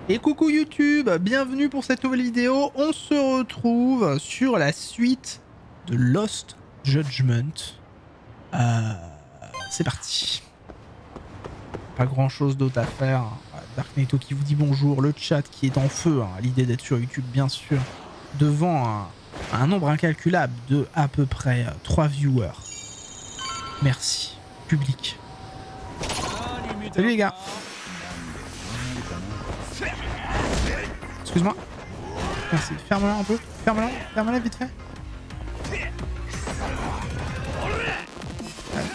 Et coucou YouTube, bienvenue pour cette nouvelle vidéo. On se retrouve sur la suite de Lost Judgment. C'est parti. Pas grand chose d'autre à faire. Darkneto qui vous dit bonjour, le chat qui est en feu, à l'idée d'être sur YouTube bien sûr, devant un nombre incalculable de à peu près 3 viewers. Merci, public. Salut les gars. Excuse-moi. Merci. Ferme-la un peu. Ferme-la vite fait.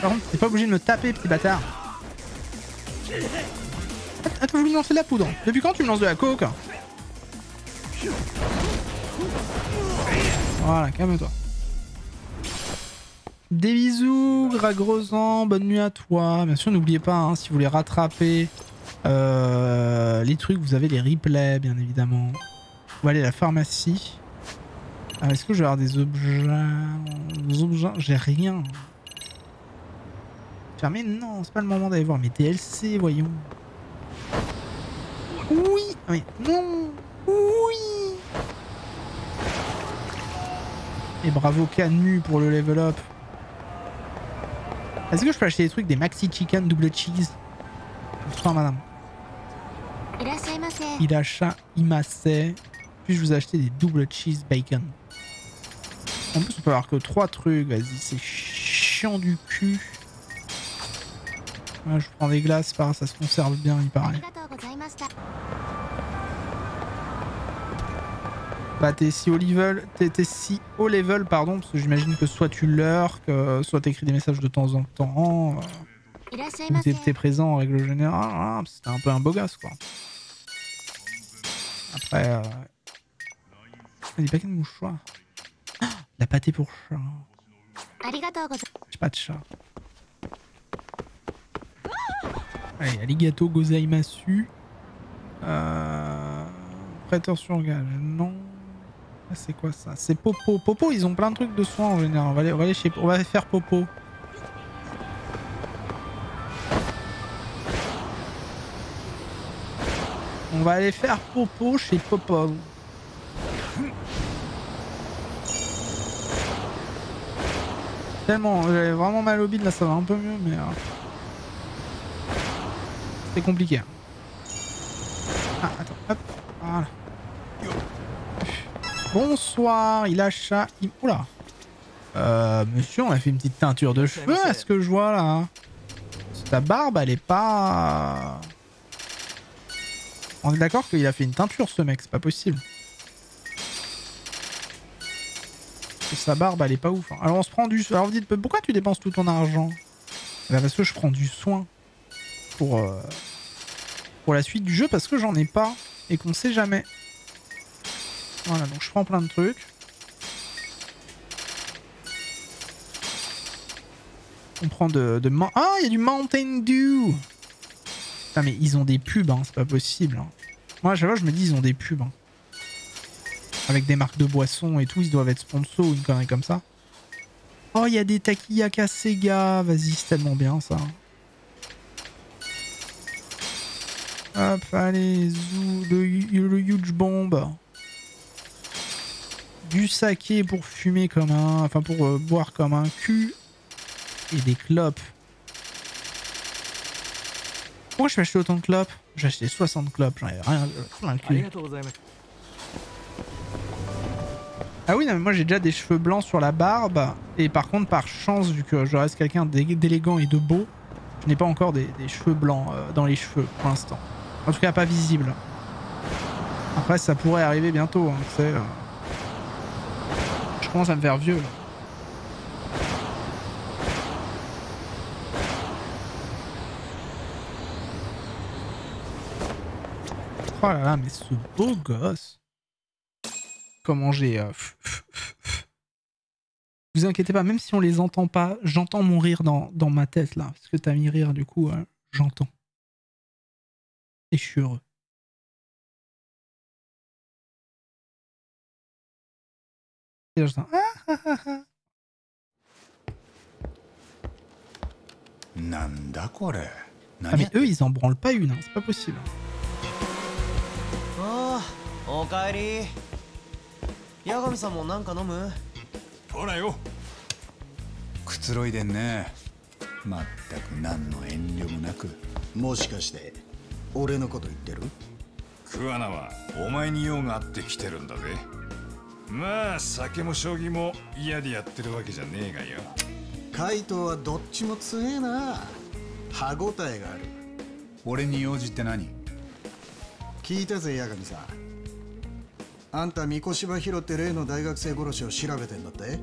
Par contre, t'es pas obligé de me taper, petit bâtard. Ah, t'as voulu me lancer de la poudre. Depuis quand tu me lances de la coke? Voilà, calme-toi. Des bisous, Gragrosan, bonne nuit à toi. Bien sûr, n'oubliez pas, hein, si vous voulez rattraper les trucs, vous avez les replays, bien évidemment. On va aller à la pharmacie. Est-ce que je vais avoir des objets? J'ai rien. Mais non, c'est pas le moment d'aller voir mes DLC, voyons. Oui, mais non. Oui. Et bravo Canmu pour le level up. Est-ce que je peux acheter des trucs, des maxi chicken double cheese? Bonsoir madame. Il achète imase. Puis je vous ai acheté des double cheese bacon. En plus on peut avoir que 3 trucs, vas-y, c'est chiant du cul. Ouais, je prends des glaces, ça se conserve bien, il paraît. Bah t'es si haut level, pardon, parce que j'imagine que soit tu lurks, soit t'écris des messages de temps en temps, ou t'es présent en règle générale, c'était un peu un beau gosse quoi. Après, des paquets de mouchoirs. La pâtée pour chat. J'ai pas de chat. Allez, arigato gozaimasu. Prêteur sur gage, non. C'est quoi ça? C'est Popo. Popo, ils ont plein de trucs de soins en général. On va faire Popo. On va aller faire Popo chez Popo. Tellement, j'avais vraiment mal au bide, là ça va un peu mieux, mais... c'est compliqué. Ah, attends, hop, voilà. Bonsoir, il a chat... Oula. Monsieur, on a fait une petite teinture de cheveux, est-ce que je vois là? Ta barbe, elle est pas... On est d'accord qu'il a fait une teinture, ce mec, c'est pas possible. Sa barbe, elle est pas ouf. Hein. Alors on se prend du... Alors vous dites, pourquoi tu dépenses tout ton argent? Bah parce que je prends du soin pour la suite du jeu, parce que j'en ai pas et qu'on sait jamais. Voilà, donc je prends plein de trucs. On prend Ah, il y a du Mountain Dew. Putain, mais ils ont des pubs, hein, c'est pas possible. Hein. Moi, à chaque fois, je me dis, ils ont des pubs. Hein. Avec des marques de boissons et tout, ils doivent être sponsors ou une connerie comme ça. Oh, il y a des Takiyaka Sega. Vas-y, c'est tellement bien, ça. Hop, allez, zou, le huge bomb. Du saké pour fumer comme un... Enfin, pour boire comme un cul. Et des clopes. Pourquoi je vais acheter autant de clopes? J'ai acheté 60 clopes, j'en avais rien plein le cul. Ah oui, non, mais moi j'ai déjà des cheveux blancs sur la barbe. Et par contre, par chance, vu que je reste quelqu'un d'élégant et de beau, je n'ai pas encore des cheveux blancs dans les cheveux pour l'instant. En tout cas, pas visible. Après, ça pourrait arriver bientôt. Hein, tu sais, je commence à me faire vieux. Là. Oh là là, mais ce beau gosse. Comment j'ai... Vous inquiétez pas, même si on les entend pas, j'entends mon rire dans ma tête là. Parce que t'as mis rire, du coup, j'entends. Et je suis heureux. Et j'entends... Ah mais eux, ils en branlent pas une, hein. C'est pas possible. おかえり。八神さんもなんか飲む？ほらよ。くつろいでんね。まったく何の遠慮もなく。もしかして俺のこと言ってる？桑名はお前に用があって来てるんだぜ。まあ酒も将棋も嫌でやってるわけじゃねえがよ。カイトはどっちも強えな。歯ごたえがある。俺に用事って何？聞いたぜ八神さん。あんた三越柴拾って例の大学生殺しを調べてんだって？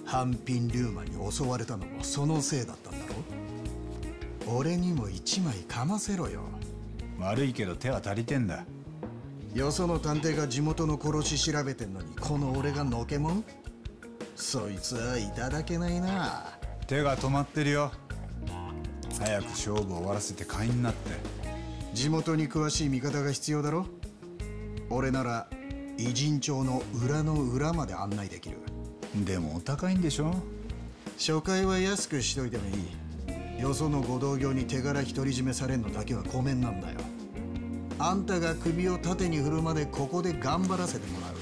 半品リューマンに襲われたのもそのせいだったんだろ？俺にも一枚かませろよ。悪いけど手は足りてんだ。よその探偵が地元の殺し調べてんのにこの俺がのけもん？そいつはいただけないな。手が止まってるよ。早く勝負を終わらせて会員になって。地元に詳しい味方が必要だろ？俺なら偉人町の裏の裏まで案内できる。でもお高いんでしょ？初回は安くしといてもいい。よそのご同業に手柄独り占めされんのだけはごめんなんだよ。あんたが首を縦に振るまでここで頑張らせてもらう。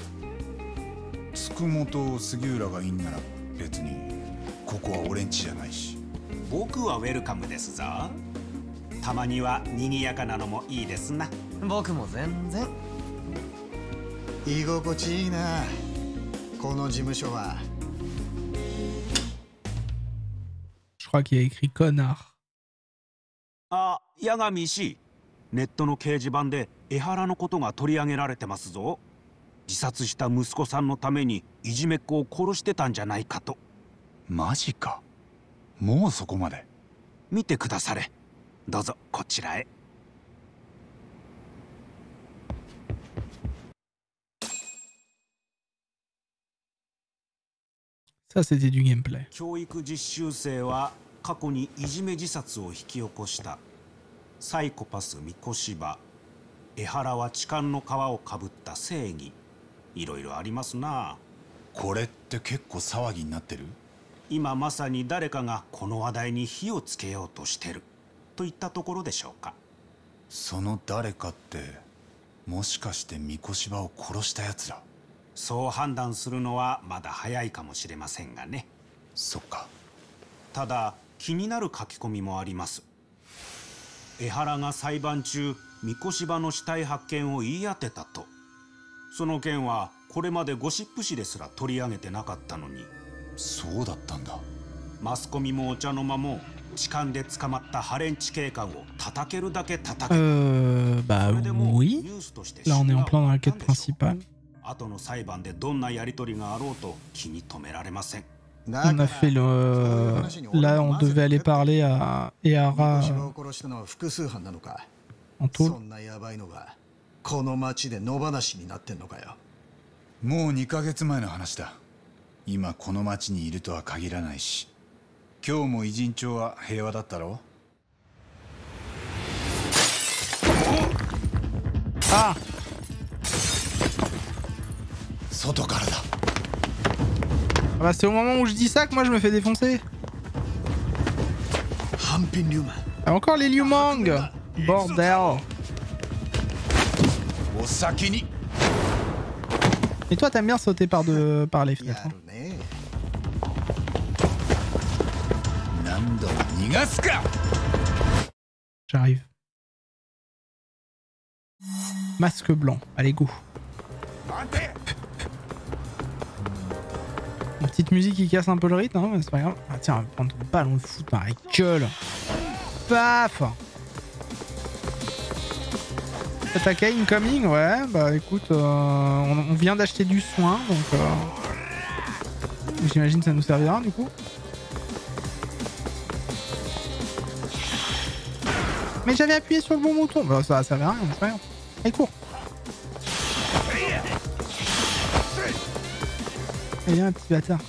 つくもと杉浦がいいんなら別にここは俺ん家じゃないし。僕はウェルカムですぞ。たまには賑やかなのもいいですな。僕も全然。居心地いいなこの事務所は。Je crois qu'il y a écrit connard. あ、八神氏。ネットの掲示板で江原のことが取り上げられてますぞ。自殺した息子さんのためにいじめっ子を殺してたんじゃないかと。マジか。もうそこまで。見てくだされ。どうぞこちらへ。Ça, c'était du gameplay. 教育実習生は過去にいじめ自殺を引き起こしたサイコパス三越柴。江原は痴漢の皮をかぶった正義。いろいろありますな。これって結構騒ぎになってる？今まさに誰かがこの話題に火をつけようとしてるといったところでしょうか。その誰かってもしかして三越柴を殺したやつだ？そう判断するのはまだ早いかもしれませんがね。そっか。ただ気になる書き込みもあります。江原が裁判中三越柴の死体発見を言い当てたと。その件はこれまでゴシップ誌ですら取り上げてなかったのに。そうだったんだ。マスコミもお茶の間も痴漢で捕まったハレンチ警官を叩けるだけ叩け。Bah oui. Là, on est en plein dans la quête principale. 後の裁判でどんなやり取りがあろうと気に留められません。On a fait le... Là, on devait aller parler à Ehara en taule. この町で野放しになってんのかよ。もう2ヶ月前の話だ。今この町にいるとは限らないし。今日も偉人町は平和だったろ？あ、外からだ。Ah bah c'est au moment où je dis ça que moi je me fais défoncer. Ah, encore les Liu Mang. Bordel. Et toi t'aimes bien sauter par les fenêtres, hein? J'arrive. Masque blanc, allez go. Une petite musique qui casse un peu le rythme, hein, mais c'est pas grave. Ah tiens, on va prendre ton ballon de foot dans la gueule. Paf. Attaque incoming, ouais, bah écoute, on vient d'acheter du soin, donc j'imagine que ça nous servira du coup. Mais j'avais appuyé sur le bon bouton, bah ça servait à rien, c'est pas grave. Allez, cours. Allez, viens, petit bâtard.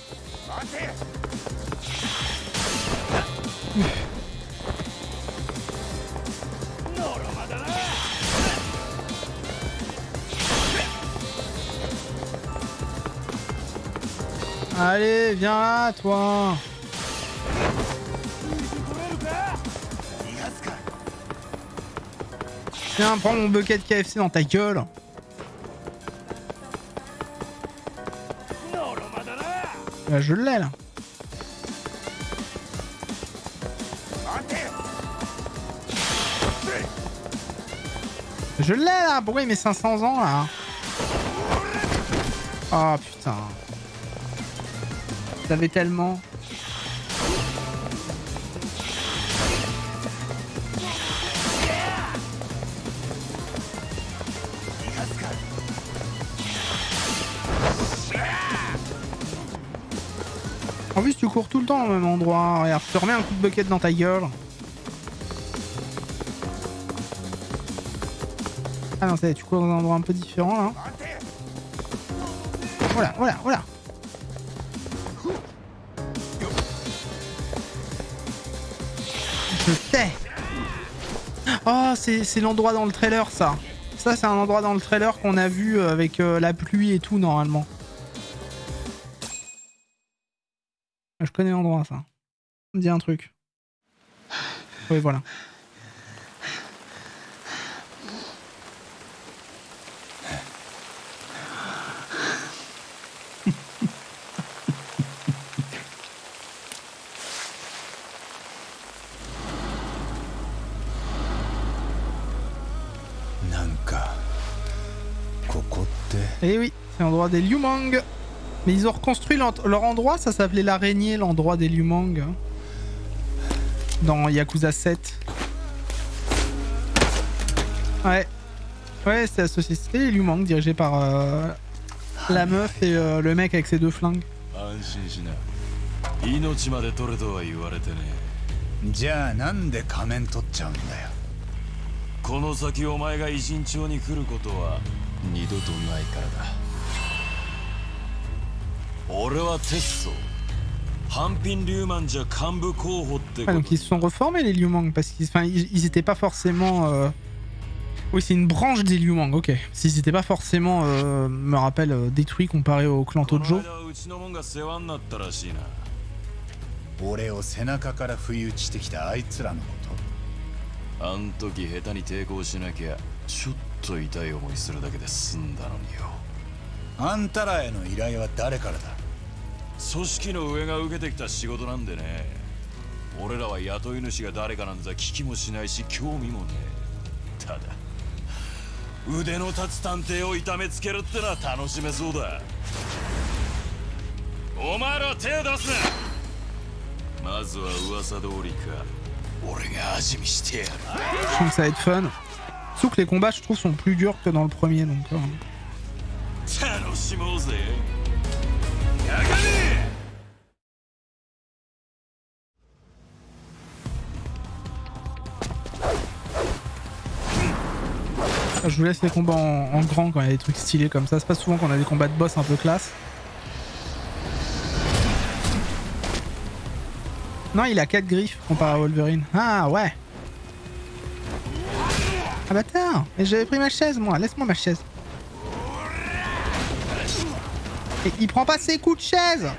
Allez, viens là, toi. Tiens, prends mon bucket KFC dans ta gueule. Là, je l'ai là. Je l'ai là. Pourquoi il met 500 ans là? Oh putain. J'avais tellement. En plus tu cours tout le temps au même endroit. Regarde, je te remets un coup de bucket dans ta gueule. Ah non, ça y est, tu cours dans un endroit un peu différent là. Voilà, voilà, voilà. Je t'ai. Oh, c'est l'endroit dans le trailer ça. Ça c'est un endroit dans le trailer qu'on a vu avec la pluie et tout normalement. Je connais l'endroit ça. Ça me dit un truc. Oui voilà. Et oui, c'est l'endroit des Liumang. Mais ils ont reconstruit leur endroit, ça s'appelait l'araignée, l'endroit des Liumang. Dans Yakuza 7. Ouais. Ouais, c'était associé. C'était les Liumang, dirigés par la meuf et le mec avec ses deux flingues. じゃあなんで仮面取っちゃうんだよ。この先お前が偉人町に来ることは二度とないからだ。俺はテッソ。ハンピン・リューマンじゃ幹部候補ってこと。Donc ils se sont reformés les Liumang parce qu'ils étaient pas forcément. Oui, c'est une branche des Liumang, ok. S'ils étaient pas forcément, me rappelle, détruits comparé au clan Tojo. 俺を背中から不意打ちしてきたあいつらのこと。あん時下手に抵抗しなきゃちょっと痛い思いするだけで済んだのによ。あんたらへの依頼は誰からだ？組織の上が受けてきた仕事なんでね。俺らは雇い主が誰かなんざ聞きもしないし興味もねえ。ただ腕の立つ探偵を痛めつけるってのは楽しめそうだ。お前らは手を出すな。まずは噂通りか。俺が味見してやる。 Je trouve que ça va être fun. Sauf que les combats, je trouve, sont plus durs que dans le premier, donc. 楽しもうぜ。やがれ。Je vous laisse les combats en grand quand il y a des trucs stylés comme ça. C'est pas souvent qu'on a des combats de boss un peu classe. Non, il a 4 griffes comparé à Wolverine. Ah ouais. Ah bâtard. Mais j'avais pris ma chaise moi. Laisse-moi ma chaise. Et il prend pas ses coups de chaise.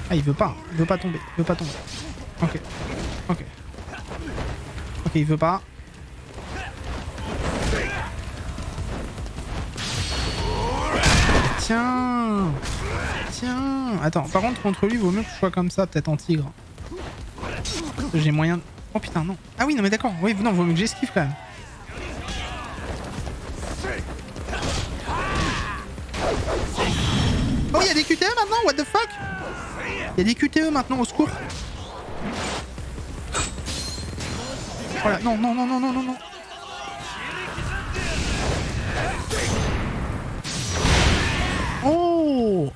Ah il veut pas tomber, il veut pas tomber. Ok, ok. Ok, il veut pas. Tiens. Tiens. Attends, par contre contre lui, il vaut mieux que je sois comme ça, peut-être en tigre. J'ai moyen de... Oh putain, non. Ah oui, non mais d'accord. Oui, non, vaut mieux que j'esquive quand même. Oh, il y a des QTE maintenant? What the fuck? Il y a des QTE maintenant, au secours. Voilà, non, non, non, non, non, non, non. Oh!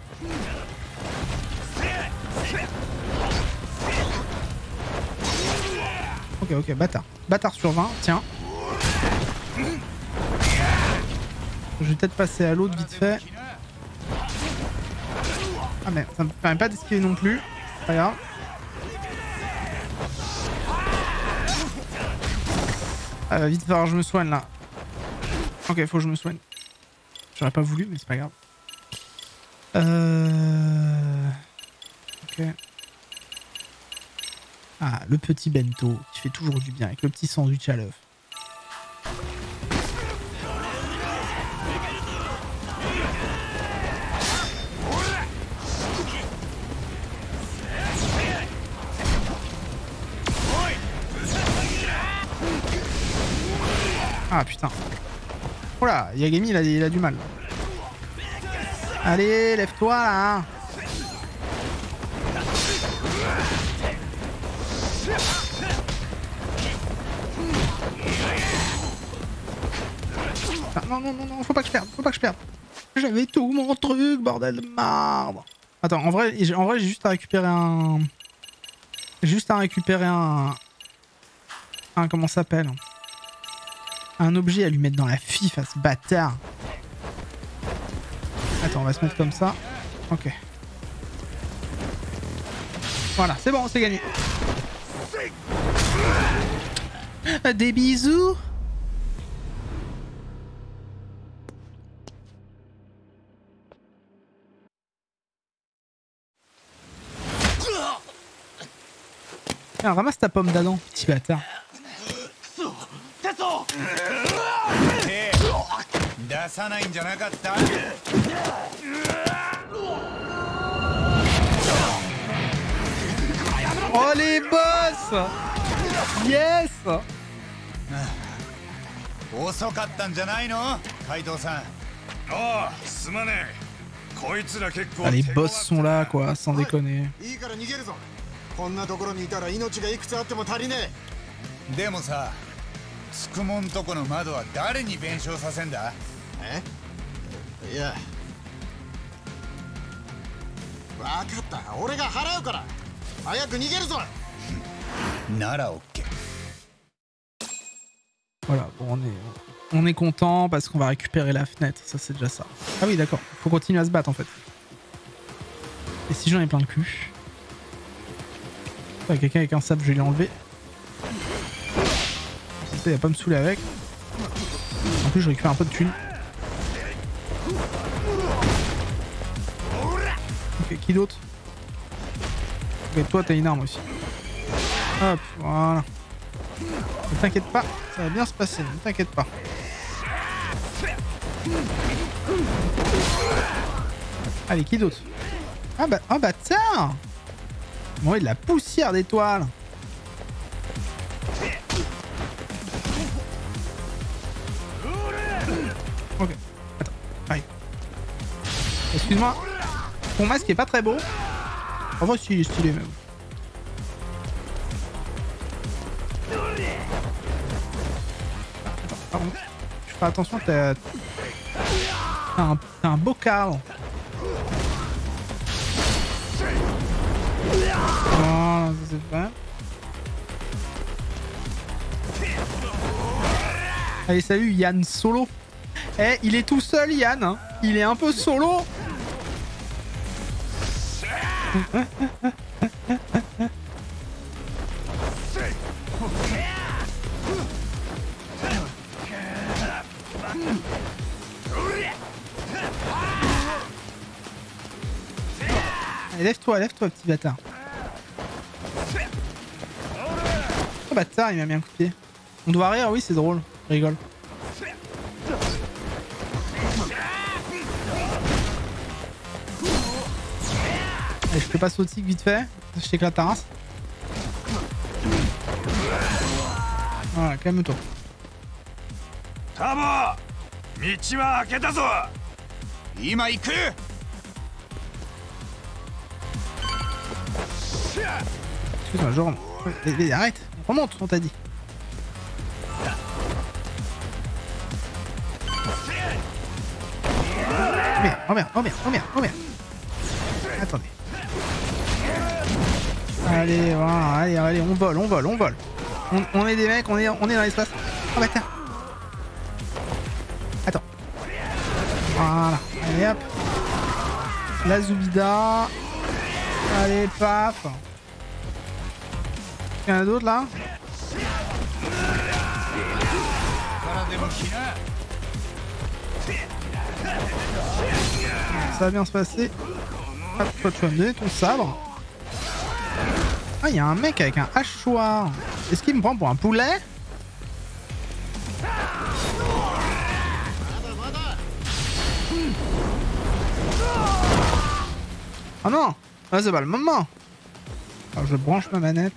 Ok, ok, bâtard. Bâtard sur 20, tiens. Je vais peut-être passer à l'autre vite fait. Ah mais ça me permet pas d'esquiver non plus. C'est pas grave. Vite falloir que je me soigne là. Ok, faut que je me soigne. J'aurais pas voulu mais c'est pas grave. Ok. Ah, le petit bento qui fait toujours du bien avec le petit sandwich à l'œuf. Ah putain. Oh là, Yagami il a du mal. Allez, lève-toi là. Ah, non, faut pas que je perde. J'avais tout mon truc, bordel de marbre. Attends, en vrai j'ai juste à récupérer un... comment ça s'appelle? Un objet à lui mettre dans la fif à ce bâtard. Attends, on va se mettre comme ça. Ok. Voilà, c'est bon, c'est gagné. Des bisous. Tiens, ramasse ta pomme d'Adam, petit bâtard. Oh les boss! Yes! 遅かったんじゃないのカイドウさん。ああ、すまねえ。こいつら結構。 Ah, les boss sont là, quoi, sans déconner. いいから逃げるぞ。こんなところにいたら命がいくつあっても足りねえ。でもさ、つくもんとこの窓は誰に弁償させんだ？いや、分かった。俺が払うから。早く逃げるぞ。ならオッケー。 Voilà, bon, on est content parce qu'on va récupérer la fenêtre, ça c'est déjà ça. Ah oui, d'accord, faut continuer à se battre en fait. Et si j'en ai plein le cul. Quelqu'un avec un sable, je vais l'enlever. Comme ça, il va pas me saouler avec. En plus, je récupère un peu de thunes. Ok, qui d'autre? Ok, toi, t'as une arme aussi. Hop, voilà. Ne t'inquiète pas, ça va bien se passer, ne t'inquiète pas. Allez, qui d'autre? Ah bah tiens! Bon, il y a de la poussière d'étoiles. Ok, attends, arrive. Excuse-moi, ton masque est pas très beau. En vrai, il est stylé même. Pardon. Je fais attention, t'as un bocal. Voilà, ça c'est fait. Allez, salut Yann solo. Eh, il est tout seul Yann, hein. Il est un peu solo. Allez, lève-toi, petit bâtard. Oh bâtard, il m'a mis un coup de pied. On doit rire, oui, c'est drôle. Je rigole. Allez, je peux pas sauter vite fait. Je t'éclate ta race. Voilà, calme-toi. Tama! Michi wa aketa zo! Ima iku! Excuse-moi, je remonte. Arrête, remonte, on t'a dit. Oh merde. Attendez. Allez, voilà, allez, on vole. On est des mecs, on est dans l'espace. Oh bâtard. Attends. Voilà, allez hop. La Zoubida. Allez, paf. Il y en a d'autres là? Ça va bien se passer. Hop, toi tu vas me donner ton sabre. Ah, il y a un mec avec un hachoir. Est-ce qu'il me prend pour un poulet? Oh non! Ah, c'est pas le moment! Alors, je branche ma manette.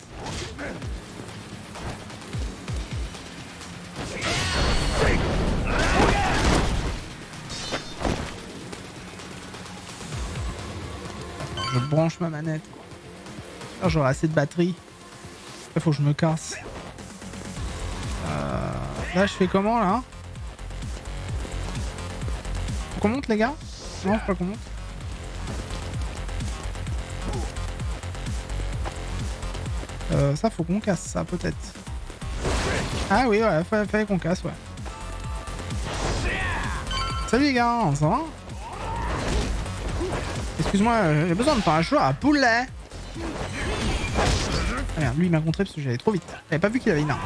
Je branche ma manette. J'aurai assez de batterie. Il faut que je me casse. Là, je fais comment, là? Faut qu'on monte, les gars? Non, faut pas qu'on monte. Ça, faut qu'on casse, ça, peut-être. Ah oui, ouais, fallait qu'on casse, ouais. Salut, les gars, ça va? Excuse-moi, j'ai besoin de faire un choix à poulet. Ah merde, lui il m'a contré parce que j'allais trop vite. J'avais pas vu qu'il avait une arme.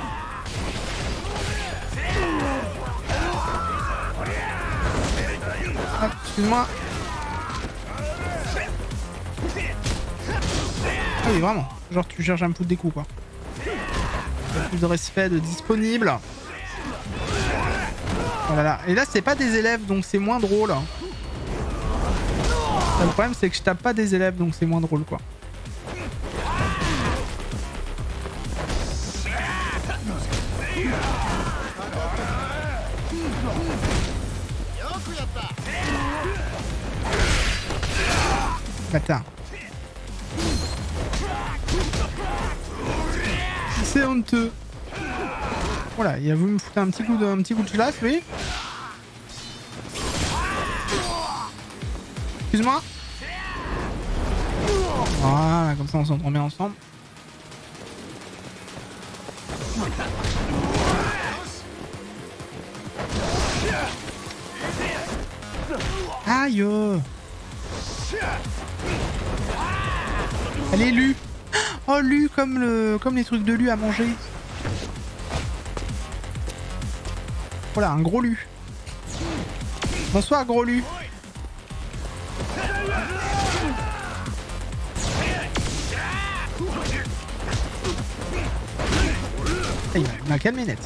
Ah, excuse-moi. Ah oui, vraiment. Genre tu cherches à me foutre des coups quoi. Plus de respect de disponible. Voilà. Et là c'est pas des élèves donc c'est moins drôle. Le problème c'est que je tape pas des élèves donc c'est moins drôle quoi. Bâtard. C'est honteux. Voilà, il a voulu me foutre un petit coup de chlasse, oui. Excuse-moi. Voilà, comme ça on s'entend bien ensemble. Aïe. Elle est lue. Oh, lue comme les trucs de lue à manger. Voilà, un gros lu. Bonsoir, gros lu. Il m'a calmé net.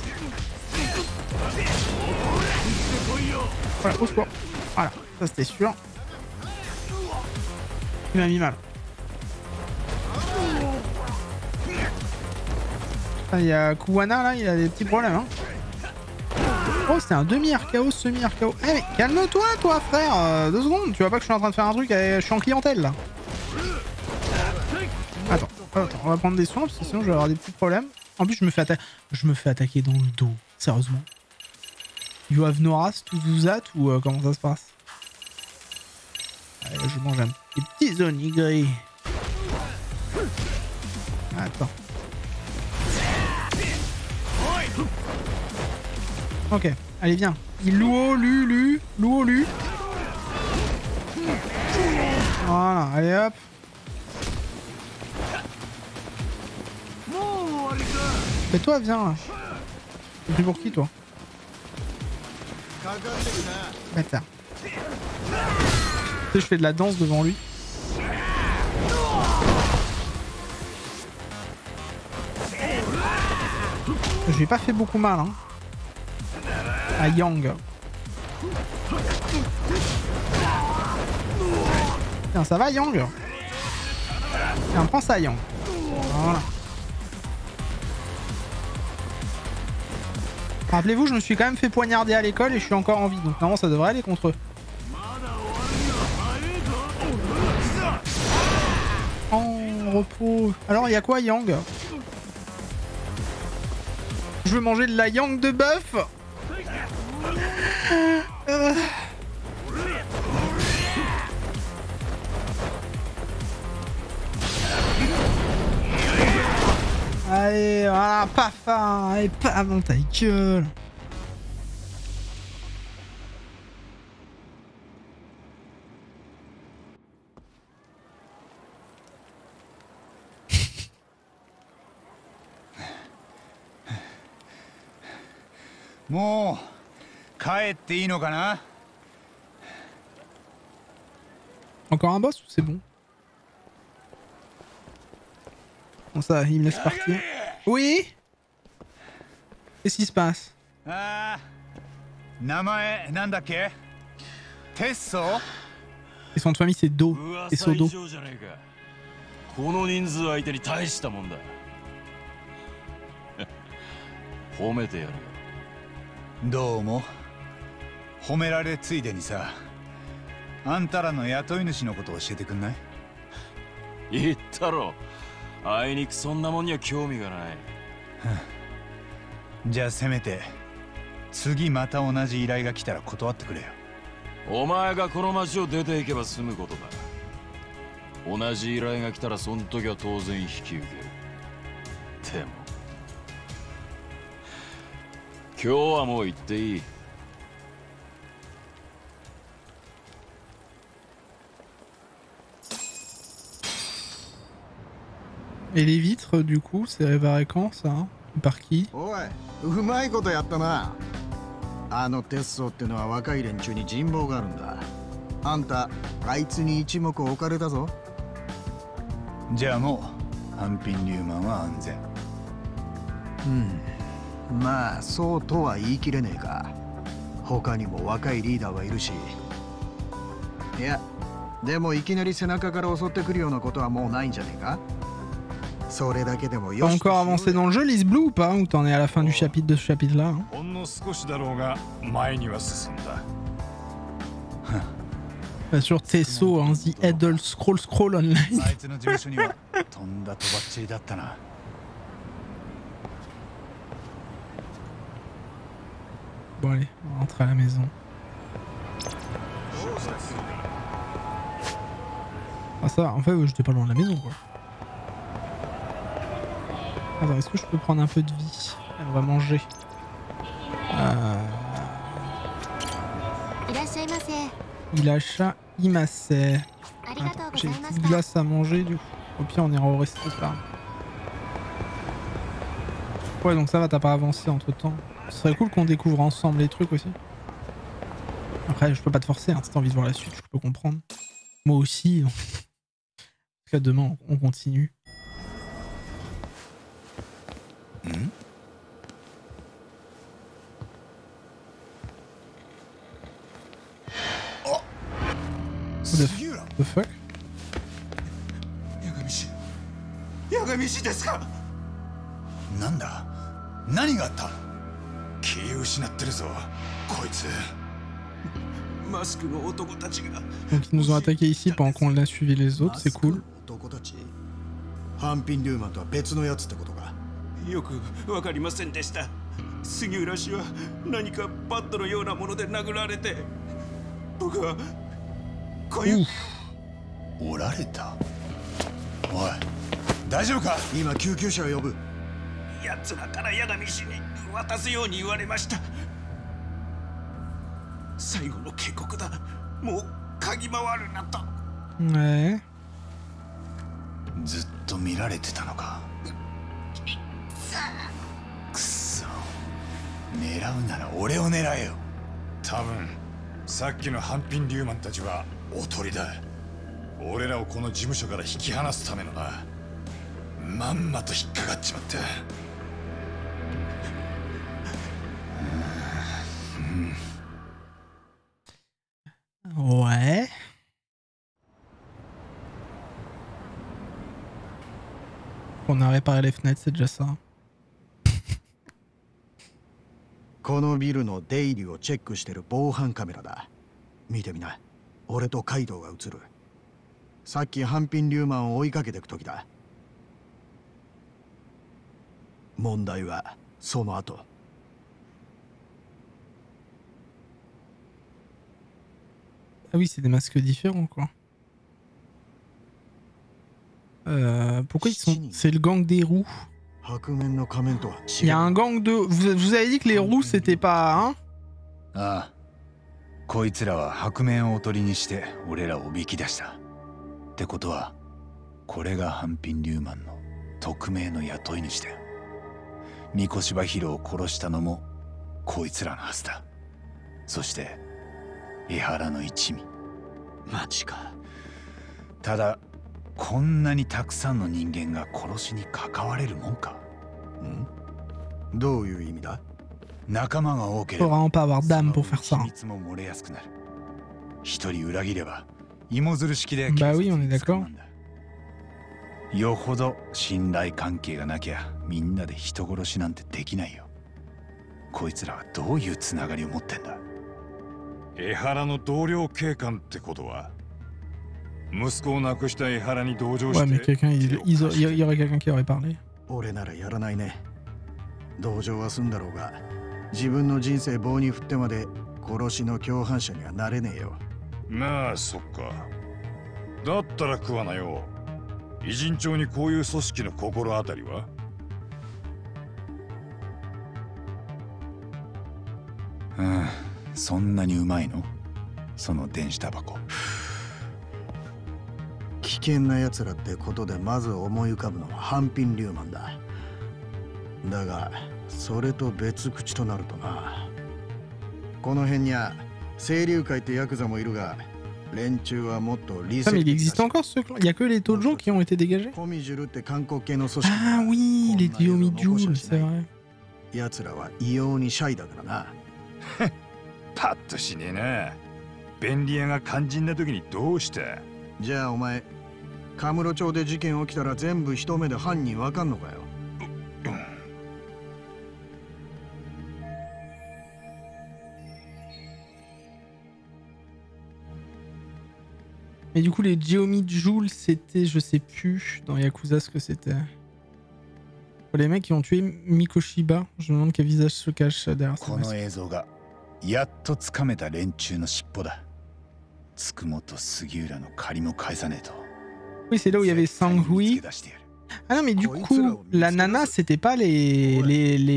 Voilà, au secours. Voilà, ça c'était sûr. Il m'a mis mal. Ah, il y a Kuwana là, il a des petits problèmes. Hein. Oh, c'était un demi-RKO, semi-RKO. Eh mais calme-toi, toi, frère. 2 secondes, tu vois pas que je suis en train de faire un truc, je suis en clientèle là. Attends, on va prendre des soins parce que sinon je vais avoir des petits problèmes. En plus, je me fais attaquer dans le dos. Sérieusement. You have no ras to do that ou comment ça se passe? Allez, je mange un petit onigiri. Attends. Ok, allez viens. Il loue lu. Voilà, allez hop. Mais toi viens là. T'es pris pour qui toi? Bâtard. Tu sais, je fais de la danse devant lui. Je lui ai pas fait beaucoup mal hein. À Yang. Tiens, ça va Yang? Tiens, prends ça Yang. Voilà. Rappelez-vous, je me suis quand même fait poignarder à l'école et je suis encore en vie. Donc normalement ça devrait aller contre eux. En repos. Alors il y a quoi Yang? Je veux manger de la Yang de bœuf. Allez, voilà, paf, allez, paf, dans ta gueule. Bon, 帰っていいのかな? Encore un boss ou c'est bon? Bon ça, il me laisse partir. Oui. Qu'est-ce qui se passe? 名前なんだっけ？テッソ？ Et son nom de famille c'est Do. Et Sodo. じゃねえか。この人数相手に大したもんだ。褒めてやるよ。どうも。褒められついでにさ、あんたらの雇い主のことを教えてくんない？言ったろ。あいにくそんなもんには興味がない。じゃあせめて次また同じ依頼が来たら断ってくれよ。お前がこの町を出ていけば済むことだ。同じ依頼が来たらその時は当然引き受ける。でも今日はもう行っていい。Et les vitres, du coup, c'est réparé quand ça hein? Par qui? おい、うまいことやったな。あのテッソってのは若い連中に人望があるんだ。あんた、あいつに一目置かれたぞ。じゃあもうハンピン・リューマンは安全。まあそうとは言い切れねえか。他にも若いリーダーはいるし。いやでもいきなり背中から襲ってくるようなことはもうないんじゃねえか。それだけでもよ T'as しと encore avancé dans le jeu, Lise Blue ou pas? Ou t'en es à la fin du chapitre de ce chapitre là hein? ほんの少しだろうが前には進んだ。 Pas sur Tesso, hein, The Idle Scroll Online. あいつの事務所にはとんだとばっちりだったな。Bon allez, on rentre à la maison. Ah ça va, en fait j'étais pas loin de la maison quoi. Attends, est-ce que je peux prendre un peu de vie? On va manger. Il achète Imase. Attends, j'ai une petite glace à manger du coup. Au pire on ira au resto là. Ouais donc ça va, t'as pas avancé entre temps. Ce serait cool qu'on découvre ensemble les trucs aussi. Après je peux pas te forcer, hein, si t'as envie de voir la suite, je peux comprendre. Moi aussi. En tout cas demain on continue. The fuck? 八神氏ですか？なんだ？何があった？気を失ってるぞこいつ。マスクの男たちが。 Donc ils nous ont attaqué ici pendant qu'on a suivi les autres, c'est cool. 男たち。ハンピン・リューマンとは別のやつってことか。よくわかりませんでした。杉浦氏は何かバットのようなもので殴られて、僕はこういう。おられた？おい、大丈夫か？今救急車を呼ぶ。奴らから八神氏に渡すように言われました。最後の警告だ。もう嗅ぎ回るなと。Ouais. ずっと見られてたのか。くそ。狙うなら俺を狙えよ。多分さっきのハンピン・リューマンたちはおとりだ。俺らをこの事務所から引き離すためのな。まんまと引っかかっちまった。Ouais. On a réparé les fenêtres, c'est déjà ça. このビルの出入りをチェックしてる防犯カメラだ。見てみな。俺とカイドウが映る。さっきハンピン・リューマンを追いかけてく時だ。問題はその後。Ah oui, c'est des masques différents quoi. Pourquoi ils sont... C'est le gang des roues. Il y a un gang de... Vous avez dit que les roues c'était pas... Hein? ああ。こいつらは白面をおとりにして俺らをおびき出した。ってことは、これがハンピン・リューマンの匿名の雇い主だよ。三越柴弘を殺したのもこいつらのはずだ。そして江原の一味。マジか。ただこんなにたくさんの人間が殺しに関われるもんか。どういう意味だ？仲間が多けれ Faut ば vraiment pas avoir d'âme pour faire そ ça. の秘密も漏れやすくなる。一人裏切れば芋づる式で Bah oui, on est 警察に d'accord. 捕まんだ。よほど信頼関係がなきゃみんなで人殺しなんてできないよ。こいつらはどういうつながりを持ってんだ？江原の同僚警官ってことは、息子を亡くした江原に同情し Ouais, mais て quelqu'un, il y aurait quelqu'un qui aurait parlé. 俺ならやらないね。同情は済んだろうが、自分の人生棒に振ってまで殺しの共犯者にはなれねえよ。まあそっか。だったら食わなよ。偉人帳にこういう組織の心当たりは？そんなにうまいの？その電子タバコ。危険な奴らってことでまず思い浮かぶのはハンピン・リューマンだ。だがそれと別口となるとな、この辺には清流会ってヤクザもいるが、連中はもっと理 Ah, 性 mais il 的 existe だし encore ce clan? Il y a que les Tojo qui ont été dégagés? コミジュルって韓国系の組織 Ah oui, les Diomi Jules, c'est vrai. 奴らは異様にシャイだからな。パッとしねえな。便利屋が肝心な時にどうした？じゃあお前、カムロ町で事件起きたら全部一目で犯人わかんのかよ。Mais du coup, les Diomi Jules, c'était, je sais plus, dans Yakuza ce que c'était. Les mecs qui ont tué Mikoshiba, je me demande quel visage se cache derrière ça. この映像がやっとつかめた連中の尻尾だ。つくもと杉浦の借りも返さねえと。 Oui, c'est là où il y avait Sanghui. Ah non, mais du coup, la nana, c'était pas les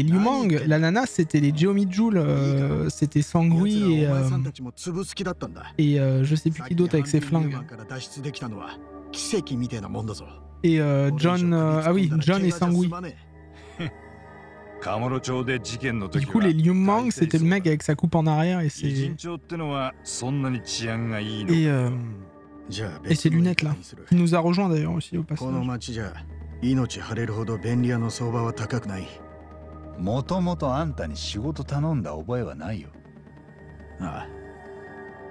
Liumang. La nana, c'était les Diomi Jules. C'était Sanghui et je sais plus qui d'autre avec ses flingues. Et John. Ah oui, John et Sanghui. Du coup, les Liumang, c'était le mec avec sa coupe en arrière et ses. Et ses lunettes là. Il nous a rejoint d'ailleurs aussi au passage. 命張れるほど便利屋の相場は高くない。もともとあんたに仕事頼んだ覚えはないよ。ああ、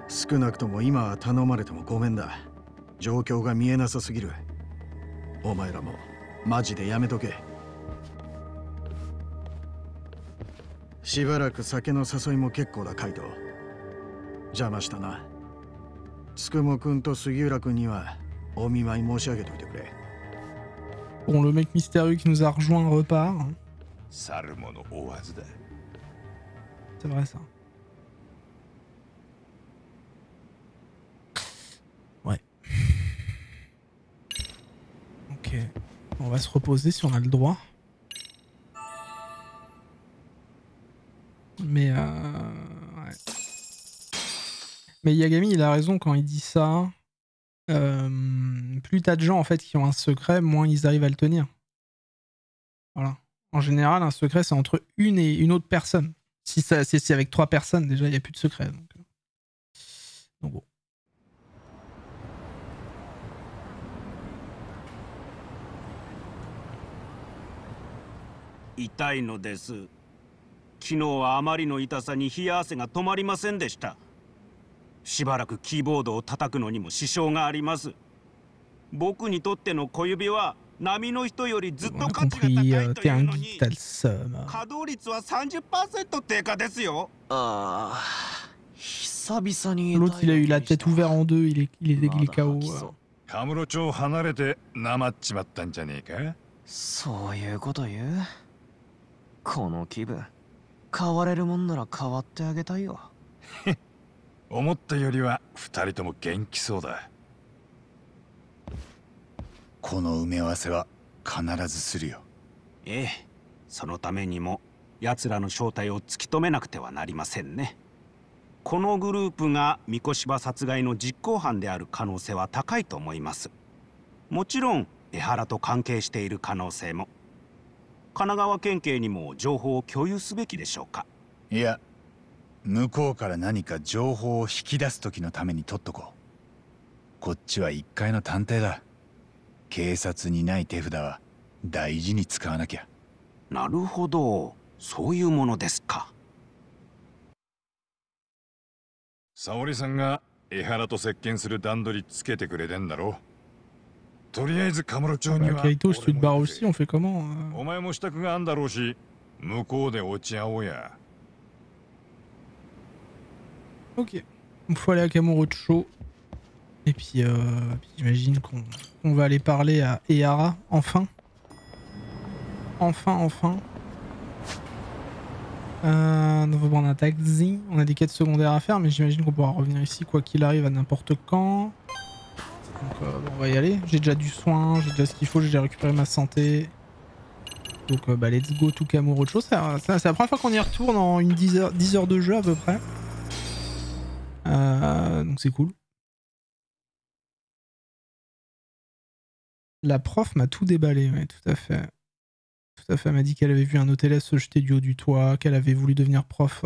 少なくとも今は頼まれてもごめんだ。状況が見えなさすぎる。お前らもマジでやめとけ。しばらく酒の誘いも結構だ、カイト。邪魔したな。つくもくんと杉浦くんにはお見舞い申し上げといてくれ。 Bon, le mec mystérieux qui nous a rejoint repart. C'est vrai ça. Ouais. Ok. On va se reposer si on a le droit. Mais ouais. Mais Yagami, il a raison quand il dit ça. Plus t'as de gens en fait qui ont un secret, moins ils arrivent à le tenir. Voilà. En général, un secret c'est entre une et une autre personne. Si c'est avec 3 personnes, déjà il n'y a plus de secret. Donc bon. 痛いのです。昨日はあまりの痛さに冷や汗が止まりませんでした。しばらくキーボードを叩くのにも支障があります。僕にとっての小指は波の人よりずっと価値が高いというのに、稼働率は 30% 低下ですよ。ああ、久々に。 L'autre il a eu la tête ouverte en deux, il est KO. カムロ町離れてなまっちまったんじゃねえか。そういうこと言う？この気分変われるもんなら変わってあげたいよ。思ったよりは2人とも元気そうだ。この埋め合わせは必ずするよ。ええ、そのためにも奴らの正体を突き止めなくてはなりませんね。このグループが三越柴殺害の実行犯である可能性は高いと思います。もちろん江原と関係している可能性も。神奈川県警にも情報を共有すべきでしょうか。いや、向こうから何か情報を引き出す時のために取っとこう。こっちは一階の探偵だ。警察にない手札は大事に使わなきゃ。なるほど、そういうものですか。沙織さんが江原と接見する段取りつけてくれてんだろ。とりあえずカムロ町には Kaito, si tu te barres aussi, on fait comment お前も支度があんだろうし、向こうで落ち合おうや。Ok. Il faut aller à Kamurocho. Et puis, j'imagine qu'on va aller parler à Ehara, enfin. Enfin. On va prendre un taxi. On a des quêtes secondaires à faire, mais j'imagine qu'on pourra revenir ici quoi qu'il arrive à n'importe quand. Donc bon, on va y aller. J'ai déjà du soin, j'ai déjà ce qu'il faut, j'ai déjà récupéré ma santé. Donc bah let's go to Kamurocho. C'est la première fois qu'on y retourne en une 10 heures de jeu à peu près. Donc c'est cool. La prof m'a tout déballé, ouais, tout à fait. Tout à fait, elle m'a dit qu'elle avait vu un hôtesse se jeter du haut du toit, qu'elle avait voulu devenir prof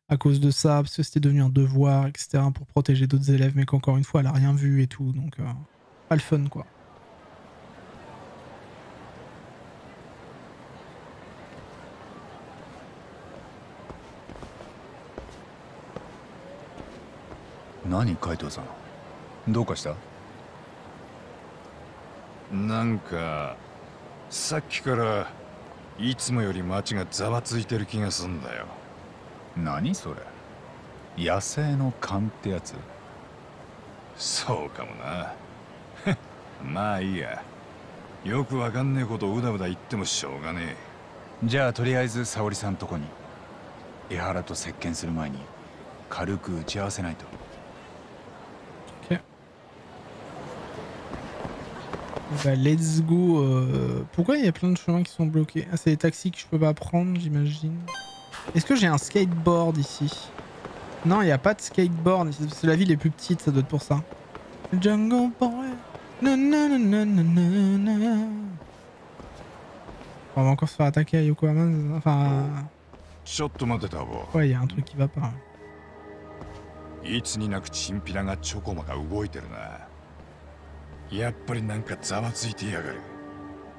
à cause de ça, parce que c'était devenu un devoir, etc., pour protéger d'autres élèves, mais qu'encore une fois, elle a rien vu et tout, donc pas le fun, quoi. Nani, Kaito-san? どうかした？なんかさっきからいつもより街がざわついてる気がすんだよ。何それ？野生の勘ってやつ？そうかもな。まあいいや。よくわかんねえことをうだうだ言ってもしょうがねえ。じゃあとりあえず沙織さんとこに江原と接見する前に軽く打ち合わせないと。Bah let's go. Pourquoi il y a plein de chemins qui sont bloqués? Ah, c'est les taxis que je peux pas prendre, j'imagine. Est-ce que j'ai un skateboard ici? Non, il n'y a pas de skateboard ici. Parce que la ville est plus petite, ça doit être pour ça. Jungle Boy. On va encore se faire attaquer à Yokohama. Enfin. Ouais, il y a un truc qui va pas. いつになくチンピラがチョコマが動いてるな。やっぱりなんかざわついてやがる。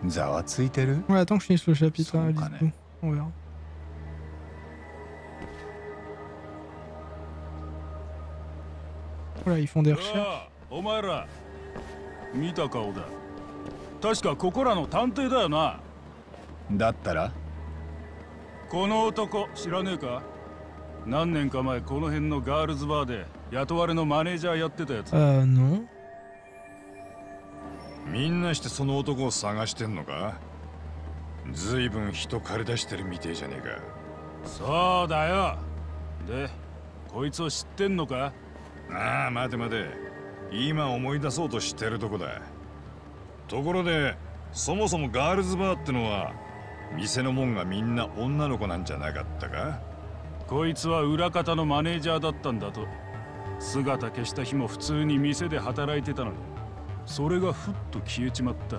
ざわついてる？ Ouais, attends que je finisse le chapitre là, Lisbon. On verra. Voilà, ils font des recherches. お前ら見た顔だ。確かここらの探偵だよな。だったら？この男知らねえか？何年か前この辺のガールズバーで雇われのマネージャーやってたやつ。Non. みんなしてその男を探してんのか？ずいぶん人借り出してるみてえじゃねえか。そうだよ。で、こいつを知ってんのか？ああ、待て待て。今思い出そうとしてるとこだ。ところで、そもそもガールズバーってのは店の門がみんな女の子なんじゃなかったか？こいつは裏方のマネージャーだったんだと。姿消した日も普通に店で働いてたのに。それがふっと消えちまった。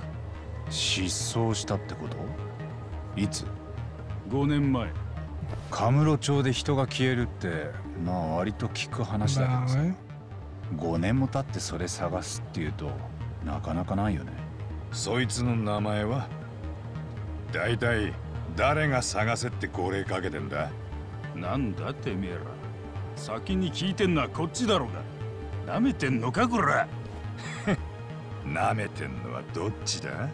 失踪したってこと？いつ？5年前。カムロ町で人が消えるってまあ割と聞く話だけどさ、5年も経ってそれ探すっていうとなかなかないよね。そいつの名前は？だいたい誰が探せって号令かけてんだ？なんだてめえら。先に聞いてんのはこっちだろうが。なめてんのかこら。なめてんのはどっちだ？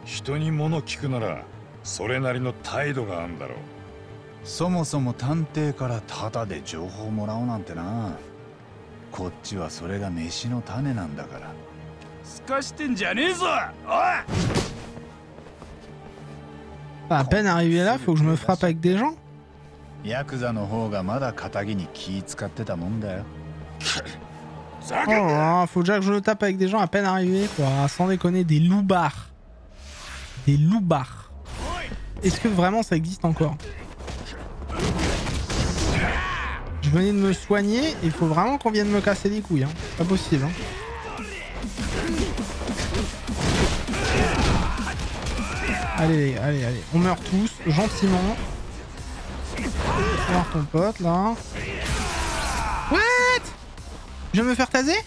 人に物聞くならそれなりの態度があんだろう。そもそも探偵からタダで情報もらおうなんてな。こっちはそれが飯の種なんだから。すかしてんじゃねえぞ。おい。À peine arrivé là, faut que je me frappe avec des gens. ヤクザの方がまだ仇に気使ってたもんだよ。Oh là, faut déjà que je le tape avec des gens à peine arrivés, quoi. Sans déconner, des loupards. Des loupards. Est-ce que vraiment ça existe encore? Je venais de me soigner et il faut vraiment qu'on vienne me casser les couilles. Hein. Pas possible. Hein. Allez, allez, allez. On meurt tous, gentiment. Alors ton pote, là. What? Je viens me faire taser?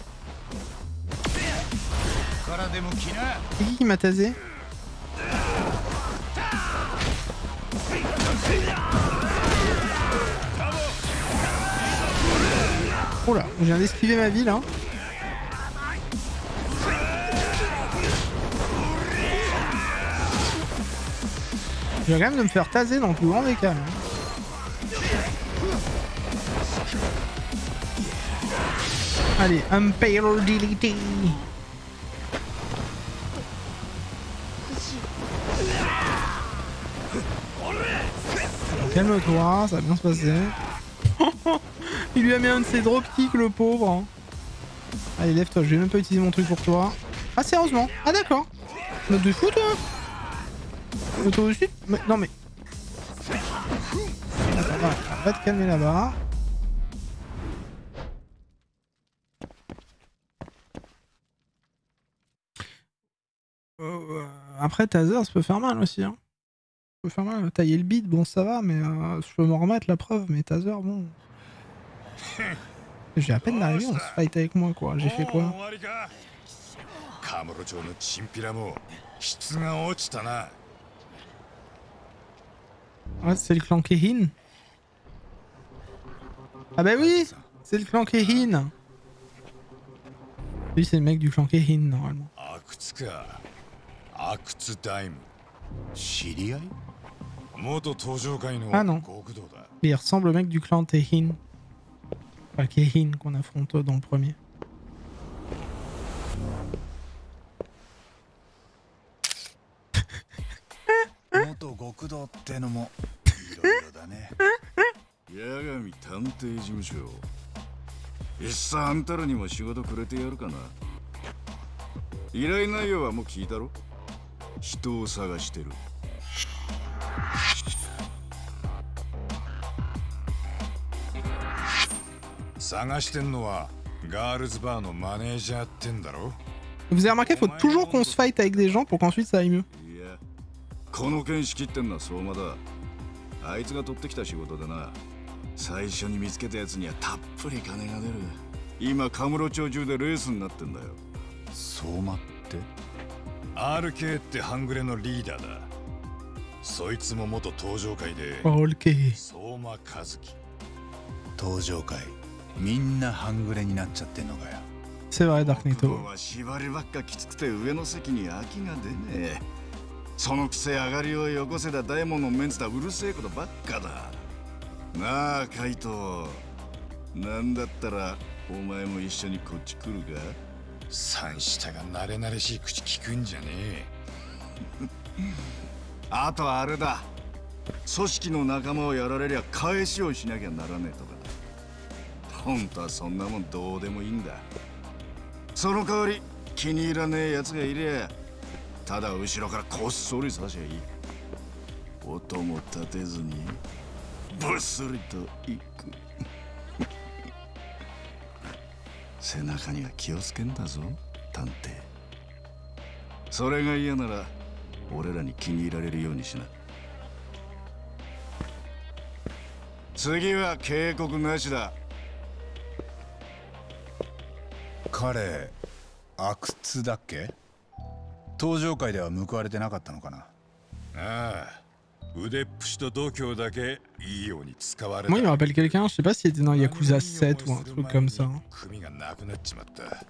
C'est qui m'a tasé? Oh là, je viens d'esquiver ma vie là. Je viens quand même de me faire taser dans le plus grand des calmes. Allez, Impale Delete. Calme-toi, ça va bien se passer. Il lui a mis un de ses dropkicks, le pauvre. Allez, lève-toi, je vais même pas utiliser mon truc pour toi. Ah, sérieusement? Ah, d'accord. Note de fou, toi? Note de suite? Mais, non, mais. Attends, va te calmer là-bas. Après, taser, ça peut faire mal aussi. Hein. Ça peut faire mal. Tailler le beat, bon, ça va, mais je peux m'en remettre la preuve, mais taser, bon. J'ai à peine d'arriver, on se fight avec moi, quoi. J'ai fait quoi? Ouais, c'est le clan Kehin. Ah bah oui, c'est le clan Kehin. Lui, c'est le mec du clan Kehin, normalement. Ah non. Il ressemble au mec du clan Tehin. Enfin, Kehin qu'on affronte dans le premier. Vous avez remarqué, il faut toujours qu'on se fight avec des gens pour qu'ensuite ça aille mieux. この件仕切ってんのは相馬だ。あいつが取ってきた仕事でな。最初に見つけたやつにはたっぷり金が出る。今カムロ町中でレースになってんだよ。相馬って RK って半グレのリーダーだ。そいつも元登場会で。RK。相馬和樹。登場会。みんな半グレになっちゃってんのかよ。C'est vrai, Darkneto。縛りばっかきつくて上の席に空きが出ねえ。そのくせ上がりをよこせだダイモンのメンツだうるせえことばっかだ。なあカイト、なんだったらお前も一緒にこっち来るか。三下が慣れ慣れしい口聞くんじゃねえ。あとあれだ、組織の仲間をやられりゃ返しをしなきゃならねえとかだ。本当はそんなもんどうでもいいんだ。その代わり気に入らねえやつがいりゃただ後ろからこっそり刺しゃいい。音も立てずにぶっすりといく。背中には気をつけんだぞ探偵。それが嫌なら俺らに気に入られるようにしな。次は警告なしだ。彼阿久津だっけ？登場会では報われてなかったのかな。ああ、腕っぷしと度胸だけいいように使われた。Moi, il me rappelle quelqu'un, je sais pas s'il était dans Yakuza 7 ou un truc comme ça. 首がなくなっちまった。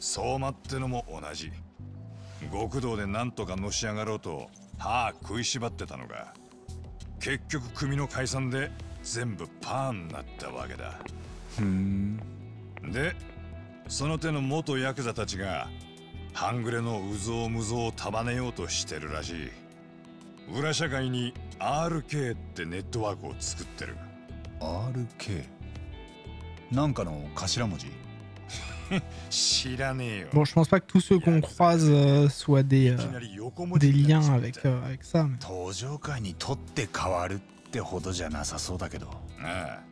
相馬ってのも同じ。極道でなんとかのし上がろうと歯食いしばってたのが、結局組の解散で全部パーになったわけだ。で、その手の元ヤクザたちが半グレのうぞうむぞうを束ねようとしてるらしい。裏社会に RK ってネットワークを作ってる。 RK？ なんかの頭文字？知らねえよ。 Bon, je pense pas que tous ceux qu'on croise soient des liens avec ça. Mais... 登場会にとって変わるってほどじゃなさそうだけど。ああ、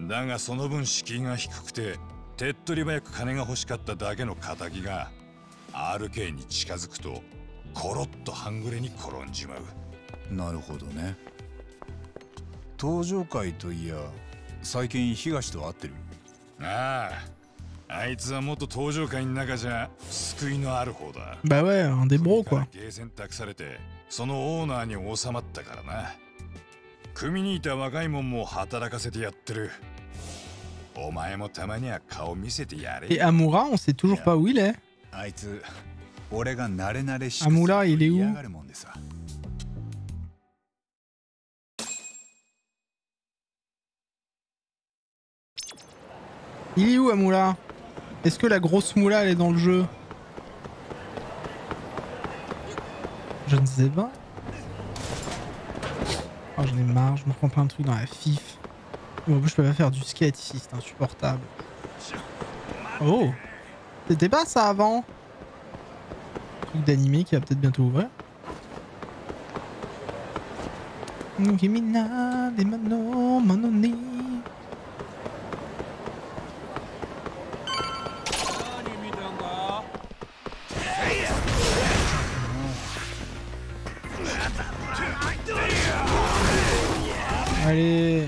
だがその分敷居が低くて手っ取り早く金が欲しかっただけの仇が RK に近づくとコロッと半グレに転んじまう。なるほどね。登場会といや最近東と会ってる。ああ、あいつはもっと登場界の中じゃ救いのある方だ。 Bah ouais, un des bros quoi. ゲーセン託されてそのオーナーに収まったからな。組にいた若いもんも働かせてやってる。お前もたまには顔見せてやれ。 Et Amura, on sait toujours pas où il est. あいつ俺が慣れ慣れしく Amura, il est où? 嫌がるもんでさ。 Il est où Amura? Est-ce que la grosse moula elle est dans le jeu? Je ne sais pas. Oh j'en ai marre, je me prends plein de trucs dans la fif. En plus je peux pas faire du skate ici, c'est insupportable. Oh! C'était pas ça avant? Truc d'animé qui va peut-être bientôt ouvrir. Kimina de mano manoni. Allez.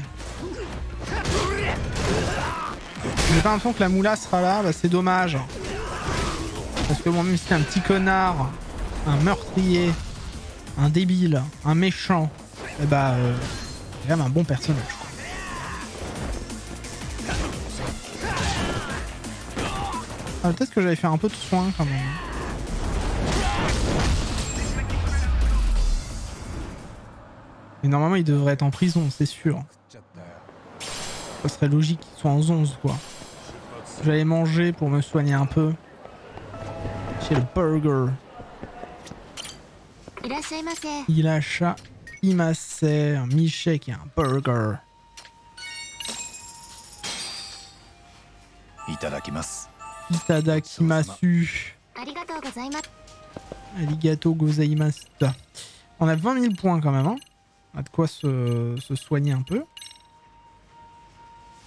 J'ai pas l'impression que la moula sera là, bah c'est dommage. Parce que bon, même si c'est un petit connard, un meurtrier, un débile, un méchant, et bah c'est quand même un bon personnage. Ah, peut-être que j'avais fait un peu de soin quand même. Mais normalement il devrait être en prison, c'est sûr. Ça serait logique qu'il soit en 11 quoi. J'allais manger pour me soigner un peu. Chez le burger. Ilacha Imase, un Michek et un burger. Itadakimasu. Itadakimasu. Arigato gozaimasu. On a 20 000 points quand même. Hein. On a de quoi se soigner un peu.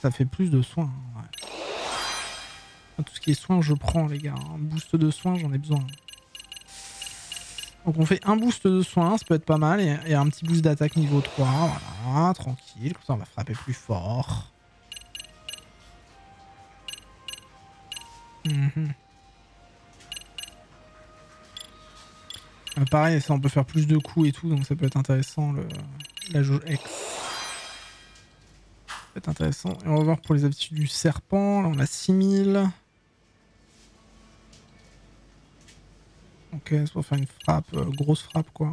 Ça fait plus de soins. Ouais. Tout ce qui est soins, je prends, les gars. Un boost de soins, j'en ai besoin. Donc on fait un boost de soins, ça peut être pas mal. Et un petit boost d'attaque niveau 3. Voilà, tranquille. Comme ça, on va frapper plus fort. Pareil, ça on peut faire plus de coups et tout, donc ça peut être intéressant la jauge X. Ça peut être intéressant. Et on va voir pour les aptitudes du serpent. Là on a 6000. Ok, c'est pour faire une frappe, grosse frappe quoi.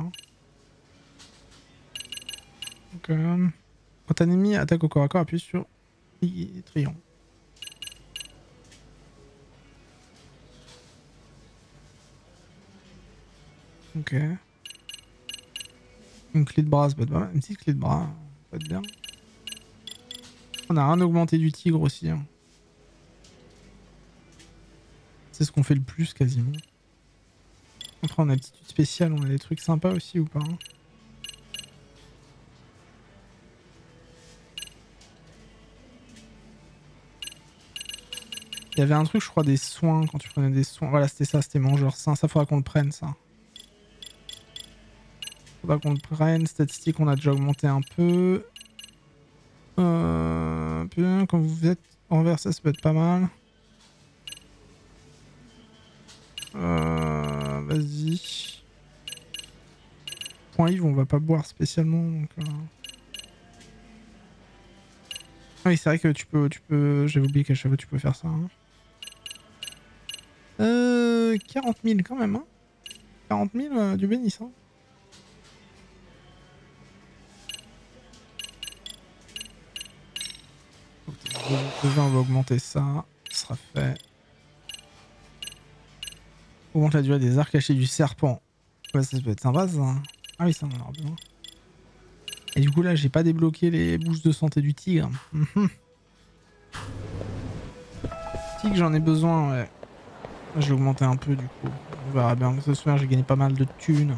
Ok. Quand un ennemi attaque au corps à corps, appuie sur triangle. Ok. Une clé de bras, ça peut être pas mal. Une petite clé de bras, ça peut être bien. On a un augmenté du tigre aussi. Hein. C'est ce qu'on fait le plus quasiment. Après on a aptitude spéciale, on a des trucs sympas aussi ou pas hein. Il y avait un truc je crois des soins quand tu prenais des soins. Voilà c'était ça, c'était mangeur sain, ça faudra qu'on le prenne ça. Faudra qu'on le prenne, statistique on a déjà augmenté un peu. Bien, quand vous êtes envers ça peut être pas mal. Vas-y. Point Yves on va pas boire spécialement donc Ah oui c'est vrai que tu peux... J'avais oublié qu'à chaque fois tu peux faire ça. Hein. 40 000 quand même hein. 40 000 du bénis hein. Déjà on va augmenter ça, ce sera fait. Augmente la durée des arcs cachés du serpent. Ouais ça peut être sympa ça. Ah oui ça on en aura besoin. Et du coup là j'ai pas débloqué les boosts de santé du tigre. Tigre j'en ai besoin ouais. Je vais augmenter un peu du coup. On verra bien. Ce soir j'ai gagné pas mal de thunes.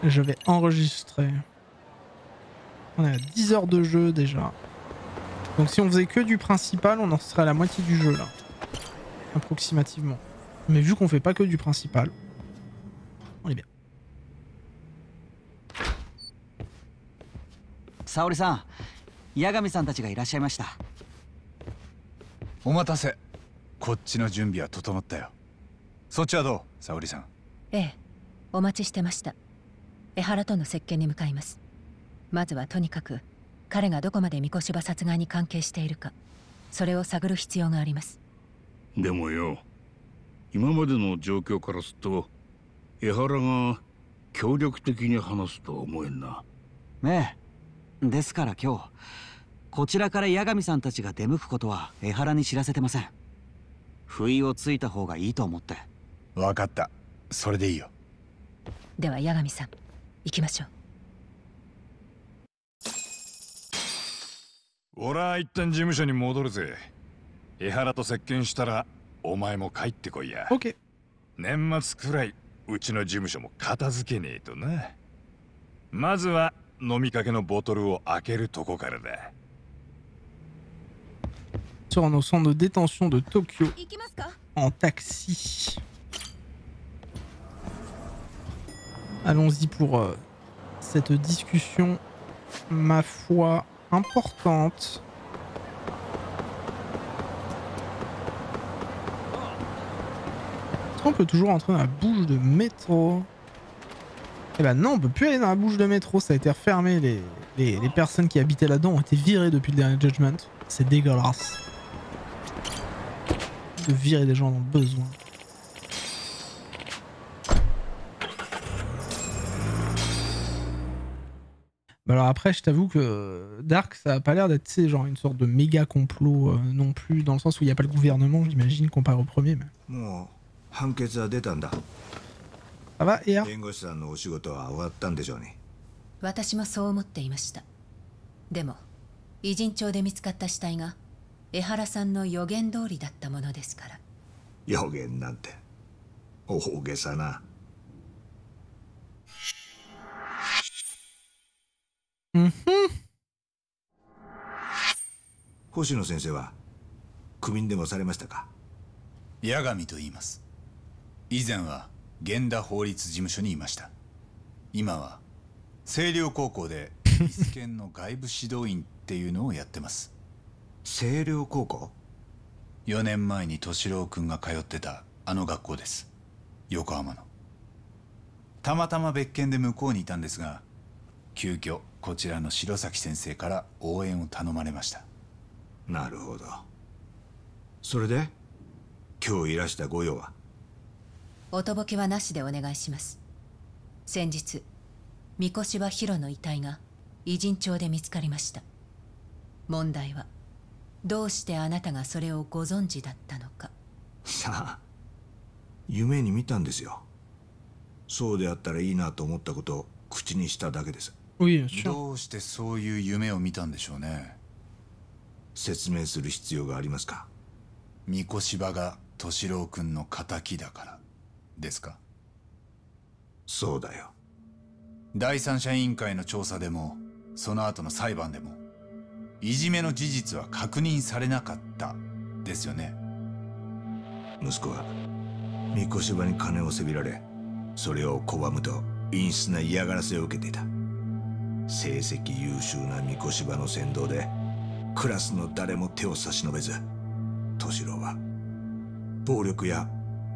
Je vais enregistrer. On est à 10 heures de jeu déjà. Donc si on faisait que du principal, on en serait à la moitié du jeu là. Approximativement. Mais vu qu'on fait pas que du principal, on est bien. Saori-san, Yagami-san たちがいらっしゃいました。お待たせ。こっちの準備は整ったよ。そっちはどう、沙織さん？ええ、お待ちしてました。江原との接見に向かいます。まずはとにかく彼がどこまで三越場殺害に関係しているか、それを探る必要があります。でもよ、今までの状況からすると江原が協力的に話すとは思えんな。ええ、ですから今日こちらから八神さんたちが出向くことは江原に知らせてません。不意をついた方がいいと思って。分かった、それでいいよ。では八神さん、行きましょう。俺は一旦事務所に戻るぜ。江原と接見したらお前も帰ってこいや。 Ok. 年末くらいうちの事務所も片付けねえとな。まずは飲みかけのボトルを開けるとこからだ。Sur nos centres de détention de Tokyo en taxi. Allons-y pour cette discussion, ma foi, importante. Est-ce qu'on peut toujours entrer dans la bouche de métro? Eh ben non, on peut plus aller dans la bouche de métro, ça a été refermé. Les personnes qui habitaient là-dedans ont été virées depuis le dernier Judgment. C'est dégueulasse. De virer des gens dans le besoin. Bah alors après, je t'avoue que Dark, ça a pas l'air d'être, tu sais, genre une sorte de méga complot non plus, dans le sens où il n'y a pas le gouvernement, j'imagine, comparé au premier. Mais... Ça va, Ea? 私もそう思っていました。でも、偉人帳で見つかった死体が江原さんの予言通りだったものですから。予言なんて大げさな。星野先生はクビにでもされましたか？八神と言います。以前は源田法律事務所にいました。今は星稜高校でミスケンの外部指導員っていうのをやってます。星稜高校？4年前に敏郎君が通ってたあの学校です。横浜の。たまたま別件で向こうにいたんですが、急遽こちらの白崎先生から応援を頼まれました。なるほど。それで今日いらしたご用は？おとぼけはなしでお願いします。先日三越場ヒロの遺体が偉人帳で見つかりました。問題はどうしてあなたがそれをご存知だったのか。さあ、夢に見たんですよ。そうであったらいいなと思ったことを口にしただけです。どうしてそういう夢を見たんでしょうね。説明する必要がありますか？三越場が敏郎君の敵だからですか？そうだよ。第三者委員会の調査でもその後の裁判でもいじめの事実は確認されなかったですよね。息子は三越場に金をせびられ、それを拒むと陰湿な嫌がらせを受けていた。成績優秀な三越場の先導でクラスの誰も手を差し伸べず、敏郎は暴力や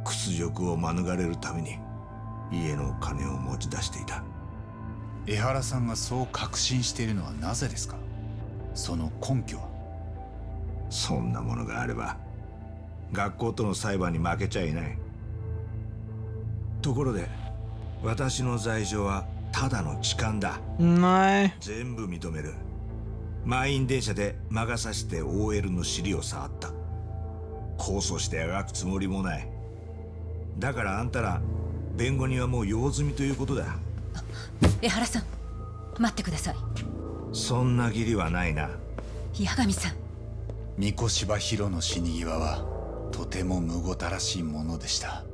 屈辱を免れるために家の金を持ち出していた。江原さんがそう確信しているのはなぜですか？その根拠は？そんなものがあれば学校との裁判に負けちゃいない。ところで私の罪状はただの痴漢だ。全部認める。満員電車で魔が差して OL の尻を触った。控訴してあがくつもりもない。だからあんたら弁護人はもう用済みということだ。江原さん、待ってください。そんな義理はないな。八神さん。三越場ヒロの死に際はとてもむごたらしいものでした。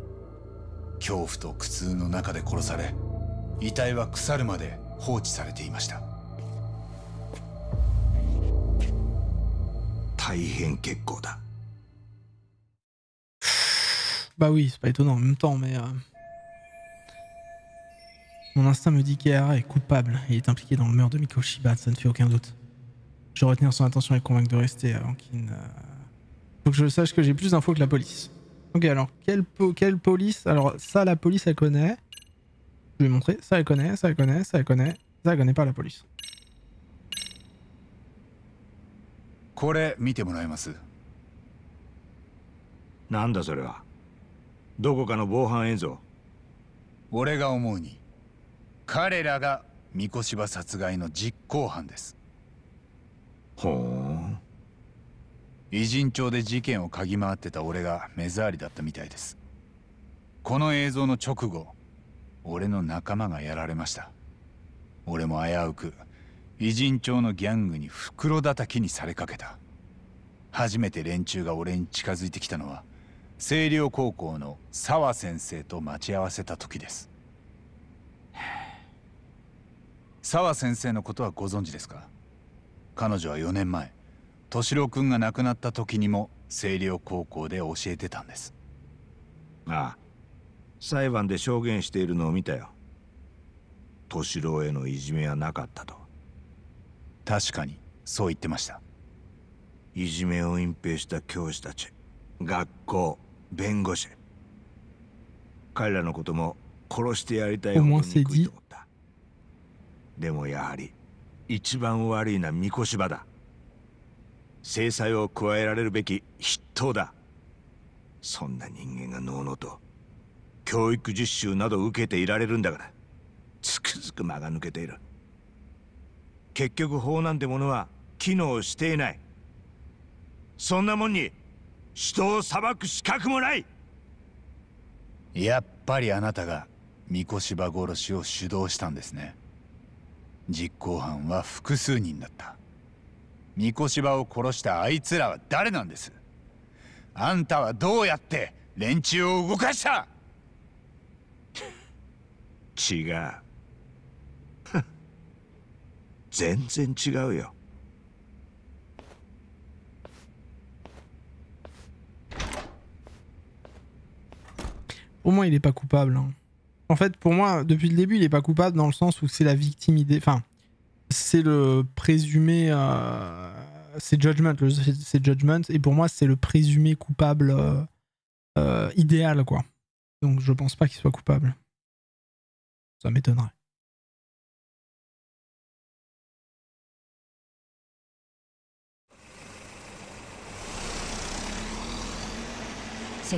恐怖と苦痛の中で殺され、遺体は腐るまで放置されていました。大変結構だ。Bah oui, c'est pas étonnant en même temps, mais mon instinct me dit qu'Ehara est coupable et est impliqué dans le meurtre de Mikoshiba, ça ne fait aucun doute. Je vais retenir son attention et le convaincre de rester avant qu'il ne Faut que je sache que j'ai plus d'infos que la police. Ok, alors, quelle police? Alors, ça, la police, elle connaît. Je vais montrer. Ça, elle connaît, ça, elle connaît, ça, elle connaît. Ça, elle connaît pas la police. これ見てもらえます？なんだそれは。どこかの防犯映像。俺が思うに彼らが三越柴殺害の実行犯です。ほう。偉人町で事件を嗅ぎ回ってた俺が目障りだったみたいです。この映像の直後、俺の仲間がやられました。俺も危うく偉人町のギャングに袋叩きにされかけた。初めて連中が俺に近づいてきたのは星稜高校の澤先生と待ち合わせた時です。澤先生のことはご存知ですか？彼女は4年前敏郎君が亡くなった時にも星稜高校で教えてたんです。ああ、裁判で証言しているのを見たよ。敏郎へのいじめはなかったと。確かにそう言ってました。いじめを隠蔽した教師たち、学校、弁護士、彼らのことも殺してやりたいほど憎いと思った。でもやはり一番悪いのは三越柴だ。制裁を加えられるべき筆頭だ。そんな人間がのうのうと教育実習など受けていられるんだから、つくづく間が抜けている。結局法なんてものは機能していない。そんなもんに人を裁く資格もない。やっぱりあなたが三越柴殺しを主導したんですね。実行犯は複数人だった。三越柴を殺したあいつらは誰なんです？あんたはどうやって連中を動かした？違う。全然違うよ。Pour moi, il est pas coupable. Hein. En fait, pour moi, depuis le début, il est pas coupable dans le sens où c'est la victime idée. Enfin, c'est le présumé. C'est Judgment. C'est Judgment. Et pour moi, c'est le présumé coupable idéal, quoi. Donc, je pense pas qu'il soit coupable. Ça m'étonnerait. Je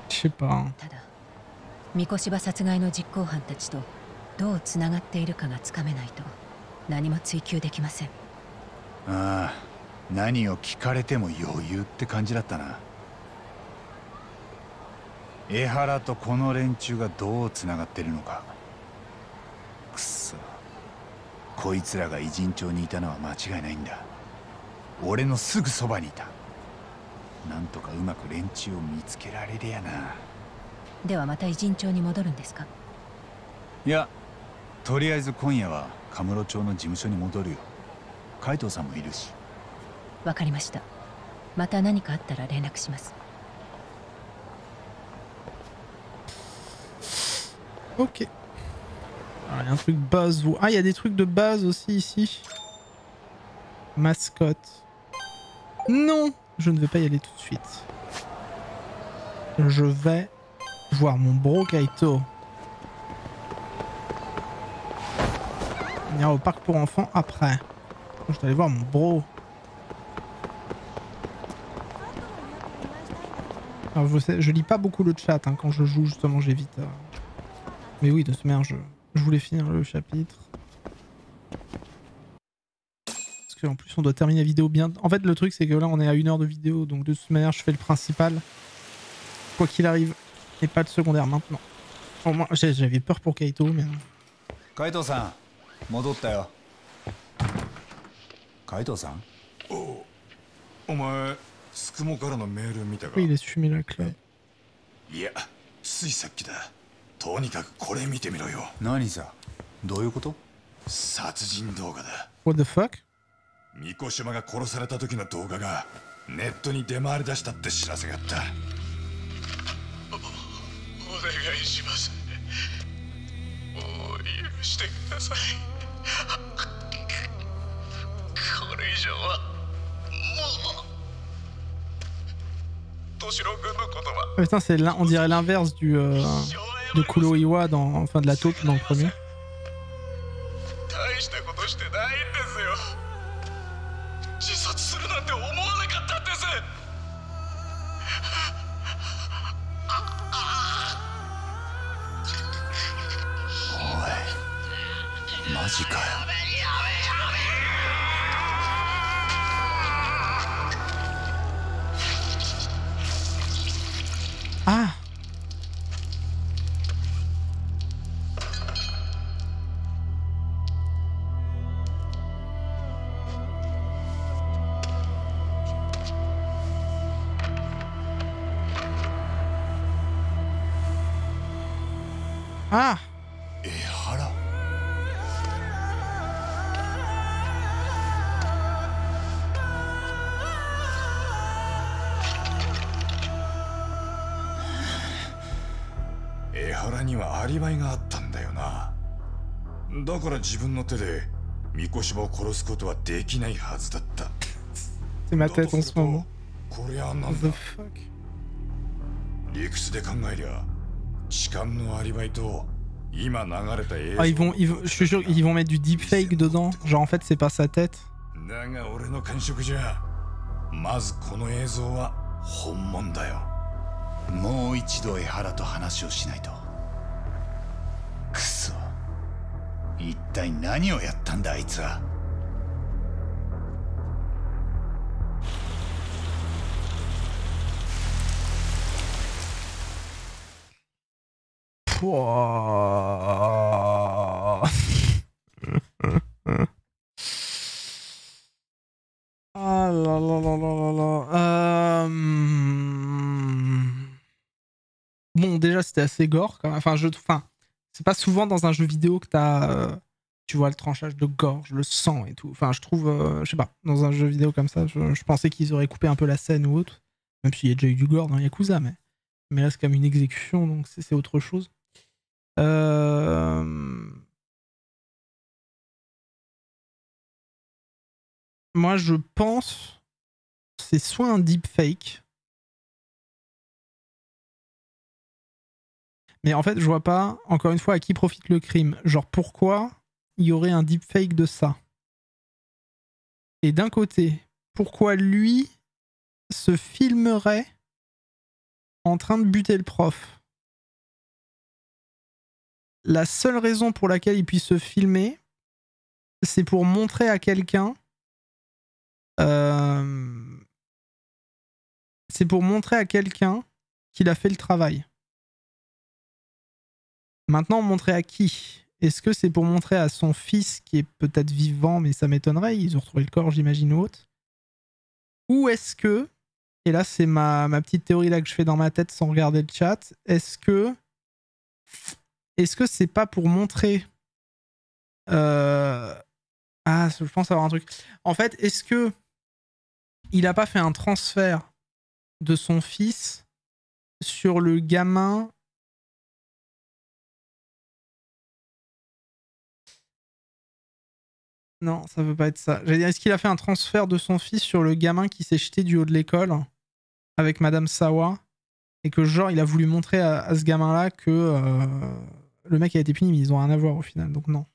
sais pas. ただ、三越柴殺害の実行犯たちとどうつながっているかがつかめないと何も追求できません。ああ、何を聞かれても余裕って感じだったな。江原とこの連中がどうつながってるのか。くっそ、こいつらが偉人町にいたのは間違いないんだ。俺のすぐそばにいた。なんとかうまく連中を見つけられりゃな。ではまた偉人町に戻るんですか？いや、とりあえず今夜はカムロ町の事務所に戻るよ。海藤さんもいるし。わかりました。また何かあったら連絡します。Ok. Alors, il y a un truc buzz. Ah, il y a des trucs de buzz aussi ici. Mascotte. Non, je ne vais pas y aller tout de suite. Je vais voir mon bro Kaito. On ira au parc pour enfants après. Je vais aller voir mon bro. Alors, je lis pas beaucoup le chat hein, quand je joue, justement, j'évite. Mais oui, de toute manière, je voulais finir le chapitre. Parce qu'en plus, on doit terminer la vidéo bien. En fait, le truc, c'est que là, on est à 1 heure de vidéo. Donc, de toute manière, je fais le principal. Quoi qu'il arrive. Et pas le secondaire maintenant. Bon, moi, j'avais peur pour Kaito, mais. Kaito-san, 戻ったよ。Kaito-san? お前、スクモからのメール見たか？ Oui, il est fumé la clope. いや、ついさっきだ。とにかくこれ見てみろよ。何さ？どういうこと？殺人動画だ。 What the fuck? 三越島が殺された時の動画がネットに出回り出したって知らせがあった。お願いします。もう許してください。これ以上は Putain, on dirait l'inverse de Kuroiwa enfin de la taupe dans le premier. Ah. Ah. Eharaにはアリバイがあったんだよな。だから自分の手で三越柴を殺すことはできないはずだった。C'est ma tête en ce moment. これはなんだ。理屈で考えりゃ痴漢のアリバイと今流れた映像。Ah, je suis sûr qu'ils vont mettre du deepfake dedans. Genre en fait c'est pas sa tête. だが俺の感触じゃまずこの映像は本物だよ。もう一度江原と話をしないと。くそ、一体何をやったんだあいつは。Ah là là là là là. Bon, déjà c'était assez gore quand même. Enfin, c'est pas souvent dans un jeu vidéo que tu vois le tranchage de gorge, le sang et tout. Enfin, je trouve, je sais pas, dans un jeu vidéo comme ça, je pensais qu'ils auraient coupé un peu la scène ou autre. Même s'il y a déjà eu du gore dans Yakuza, mais là c'est quand même une exécution, donc c'est autre chose. Moi je pense c'est soit un deepfake, mais en fait je vois pas encore une fois à qui profite le crime. Genre pourquoi il y aurait un deepfake de ça? Et d'un côté, pourquoi lui se filmerait en train de buter le prof? La seule raison pour laquelle il puisse se filmer, c'est pour montrer à quelqu'un qu'il a fait le travail. Maintenant, montrer à qui? Est-ce que c'est pour montrer à son fils qui est peut-être vivant, mais ça m'étonnerait, ils ont retrouvé le corps, j'imagine, ou autre? Ou est-ce que, et là c'est ma petite théorie là que je fais dans ma tête sans regarder le chat, est-ce que c'est pas pour montrer Ah, je pense avoir un truc. En fait, est-ce que il a pas fait un transfert de son fils sur le gamin? Non, ça veut pas être ça. J'allais dire, est-ce qu'il a fait un transfert de son fils sur le gamin qui s'est jeté du haut de l'école avec Madame Sawa et que genre il a voulu montrer à ce gamin-là que le mec a été puni, mais ils ont rien à voir au final, donc non.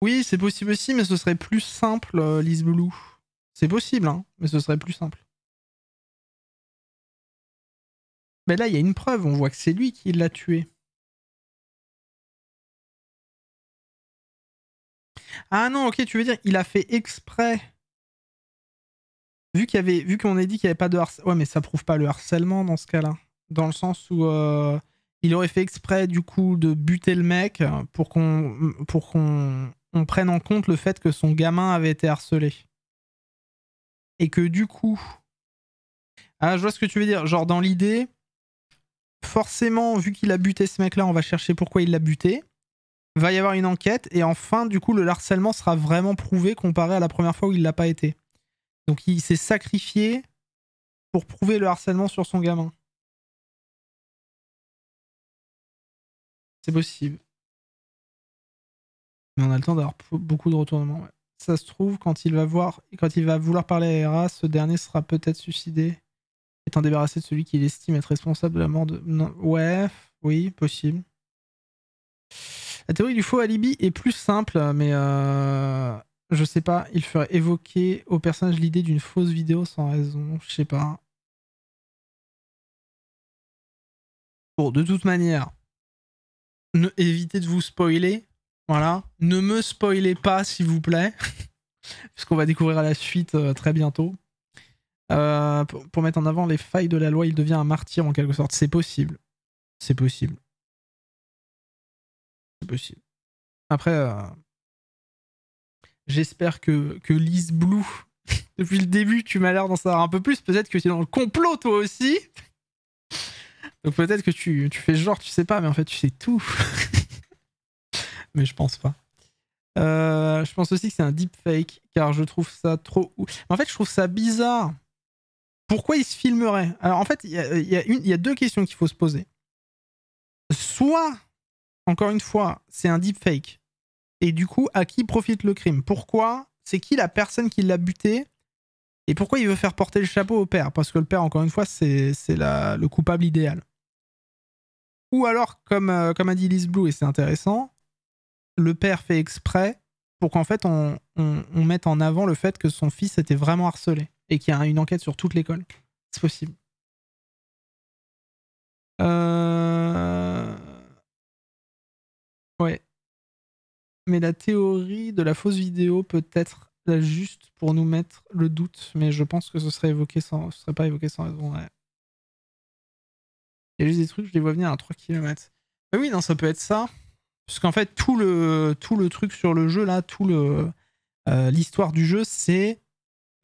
Oui, c'est possible aussi, mais ce serait plus simple, Liz Blue. C'est possible, hein, mais ce serait plus simple. Mais là, il y a une preuve, on voit que c'est lui qui l'a tué. Ah non, ok, tu veux dire, il a fait exprès. Vu qu'on ait dit qu'il n'y avait pas de harcèlement. Ouais, mais ça prouve pas le harcèlement dans ce cas-là. Dans le sens où il aurait fait exprès, du coup, de buter le mec pour qu'on prenne en compte le fait que son gamin avait été harcelé. Et que du coup... Ah, je vois ce que tu veux dire. Genre, dans l'idée, forcément, vu qu'il a buté ce mec-là, on va chercher pourquoi il l'a buté. Va y avoir une enquête. Et enfin, du coup, le harcèlement sera vraiment prouvé comparé à la première fois où il l'a pas été. Donc, il s'est sacrifié pour prouver le harcèlement sur son gamin. C'est possible. Mais on a le temps d'avoir beaucoup de retournements. Ouais. Ça se trouve, quand il va vouloir parler à Hera, ce dernier sera peut-être suicidé, étant débarrassé de celui qu'il estime être responsable de la mort de... Non. Ouais, oui, possible. La théorie du faux alibi est plus simple, mais je sais pas, il ferait évoquer au personnage l'idée d'une fausse vidéo sans raison, je sais pas. Bon, de toute manière, évitez de vous spoiler. Voilà. Ne me spoilez pas, s'il vous plaît. Puisqu'on va découvrir la suite très bientôt. Pour mettre en avant les failles de la loi, il devient un martyr en quelque sorte. C'est possible. C'est possible. C'est possible. Après, j'espère que Liz Blue, depuis le début, tu m'as l'air d'en savoir un peu plus. Peut-être que tu es dans le complot, toi aussi. Donc peut-être que tu fais genre, tu sais pas, mais en fait, tu sais tout. Mais je pense pas. Je pense aussi que c'est un deepfake, car je trouve ça trop... En fait, je trouve ça bizarre. Pourquoi il se filmerait? Alors en fait, il y a deux questions qu'il faut se poser. Soit, encore une fois, c'est un deepfake. Et du coup, à qui profite le crime? Pourquoi? C'est qui la personne qui l'a buté? Et pourquoi il veut faire porter le chapeau au père? Parce que le père, encore une fois, c'est le coupable idéal. Ou alors, comme a dit Liz Blue, et c'est intéressant, le père fait exprès pour qu'en fait on mette en avant le fait que son fils était vraiment harcelé et qu'il y a une enquête sur toute l'école. C'est possible. Ouais. Mais la théorie de la fausse vidéo peut être la juste pour nous mettre le doute, mais je pense que ce serait pas évoqué sans raison. Ouais. Il y a juste des trucs, je les vois venir à 3 km. Ah oui, non, ça peut être ça. Parce qu'en fait, tout le truc sur le jeu, là, l'histoire du jeu, c'est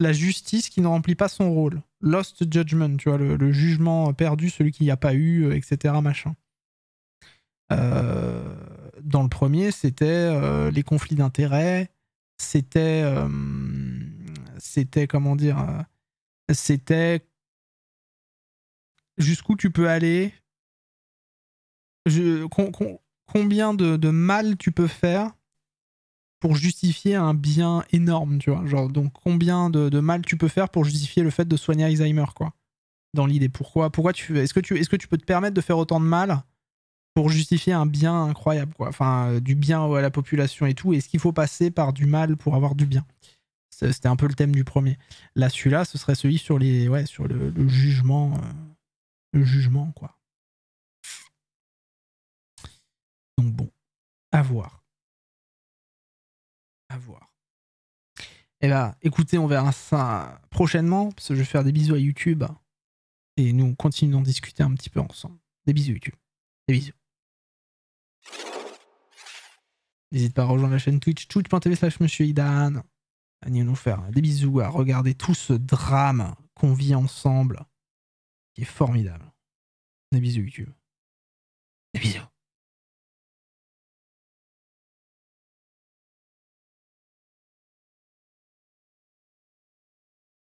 la justice qui ne remplit pas son rôle. Lost Judgment, tu vois, le jugement perdu, celui qu'il n'y a pas eu, etc. Machin. Dans le premier, c'était les conflits d'intérêts, c'était comment dire, c'était jusqu'où tu peux aller, combien de mal tu peux faire pour justifier un bien énorme, tu vois. Genre, donc combien de mal tu peux faire pour justifier le fait de soigner Alzheimer, quoi. Dans l'idée. Pourquoi est-ce que tu peux te permettre de faire autant de mal pour justifier un bien incroyable, quoi. Enfin, du bien à la population et tout. Est-ce qu'il faut passer par du mal pour avoir du bien? C'était un peu le thème du premier. Là, celui-là, ce serait celui sur sur le jugement. Le jugement, quoi. Donc bon, à voir. À voir. Et bah, écoutez, on verra ça prochainement, parce que je vais faire des bisous à YouTube. Et nous, continuons d'en discuter un petit peu ensemble. Des bisous YouTube. Des bisous. N'hésite pas à rejoindre la chaîne Twitch, twitch.tv/Monsieur Idan. À nous faire des bisous, à regarder tout ce drame qu'on vit ensemble, qui est formidable. Des bisous YouTube. Des bisous.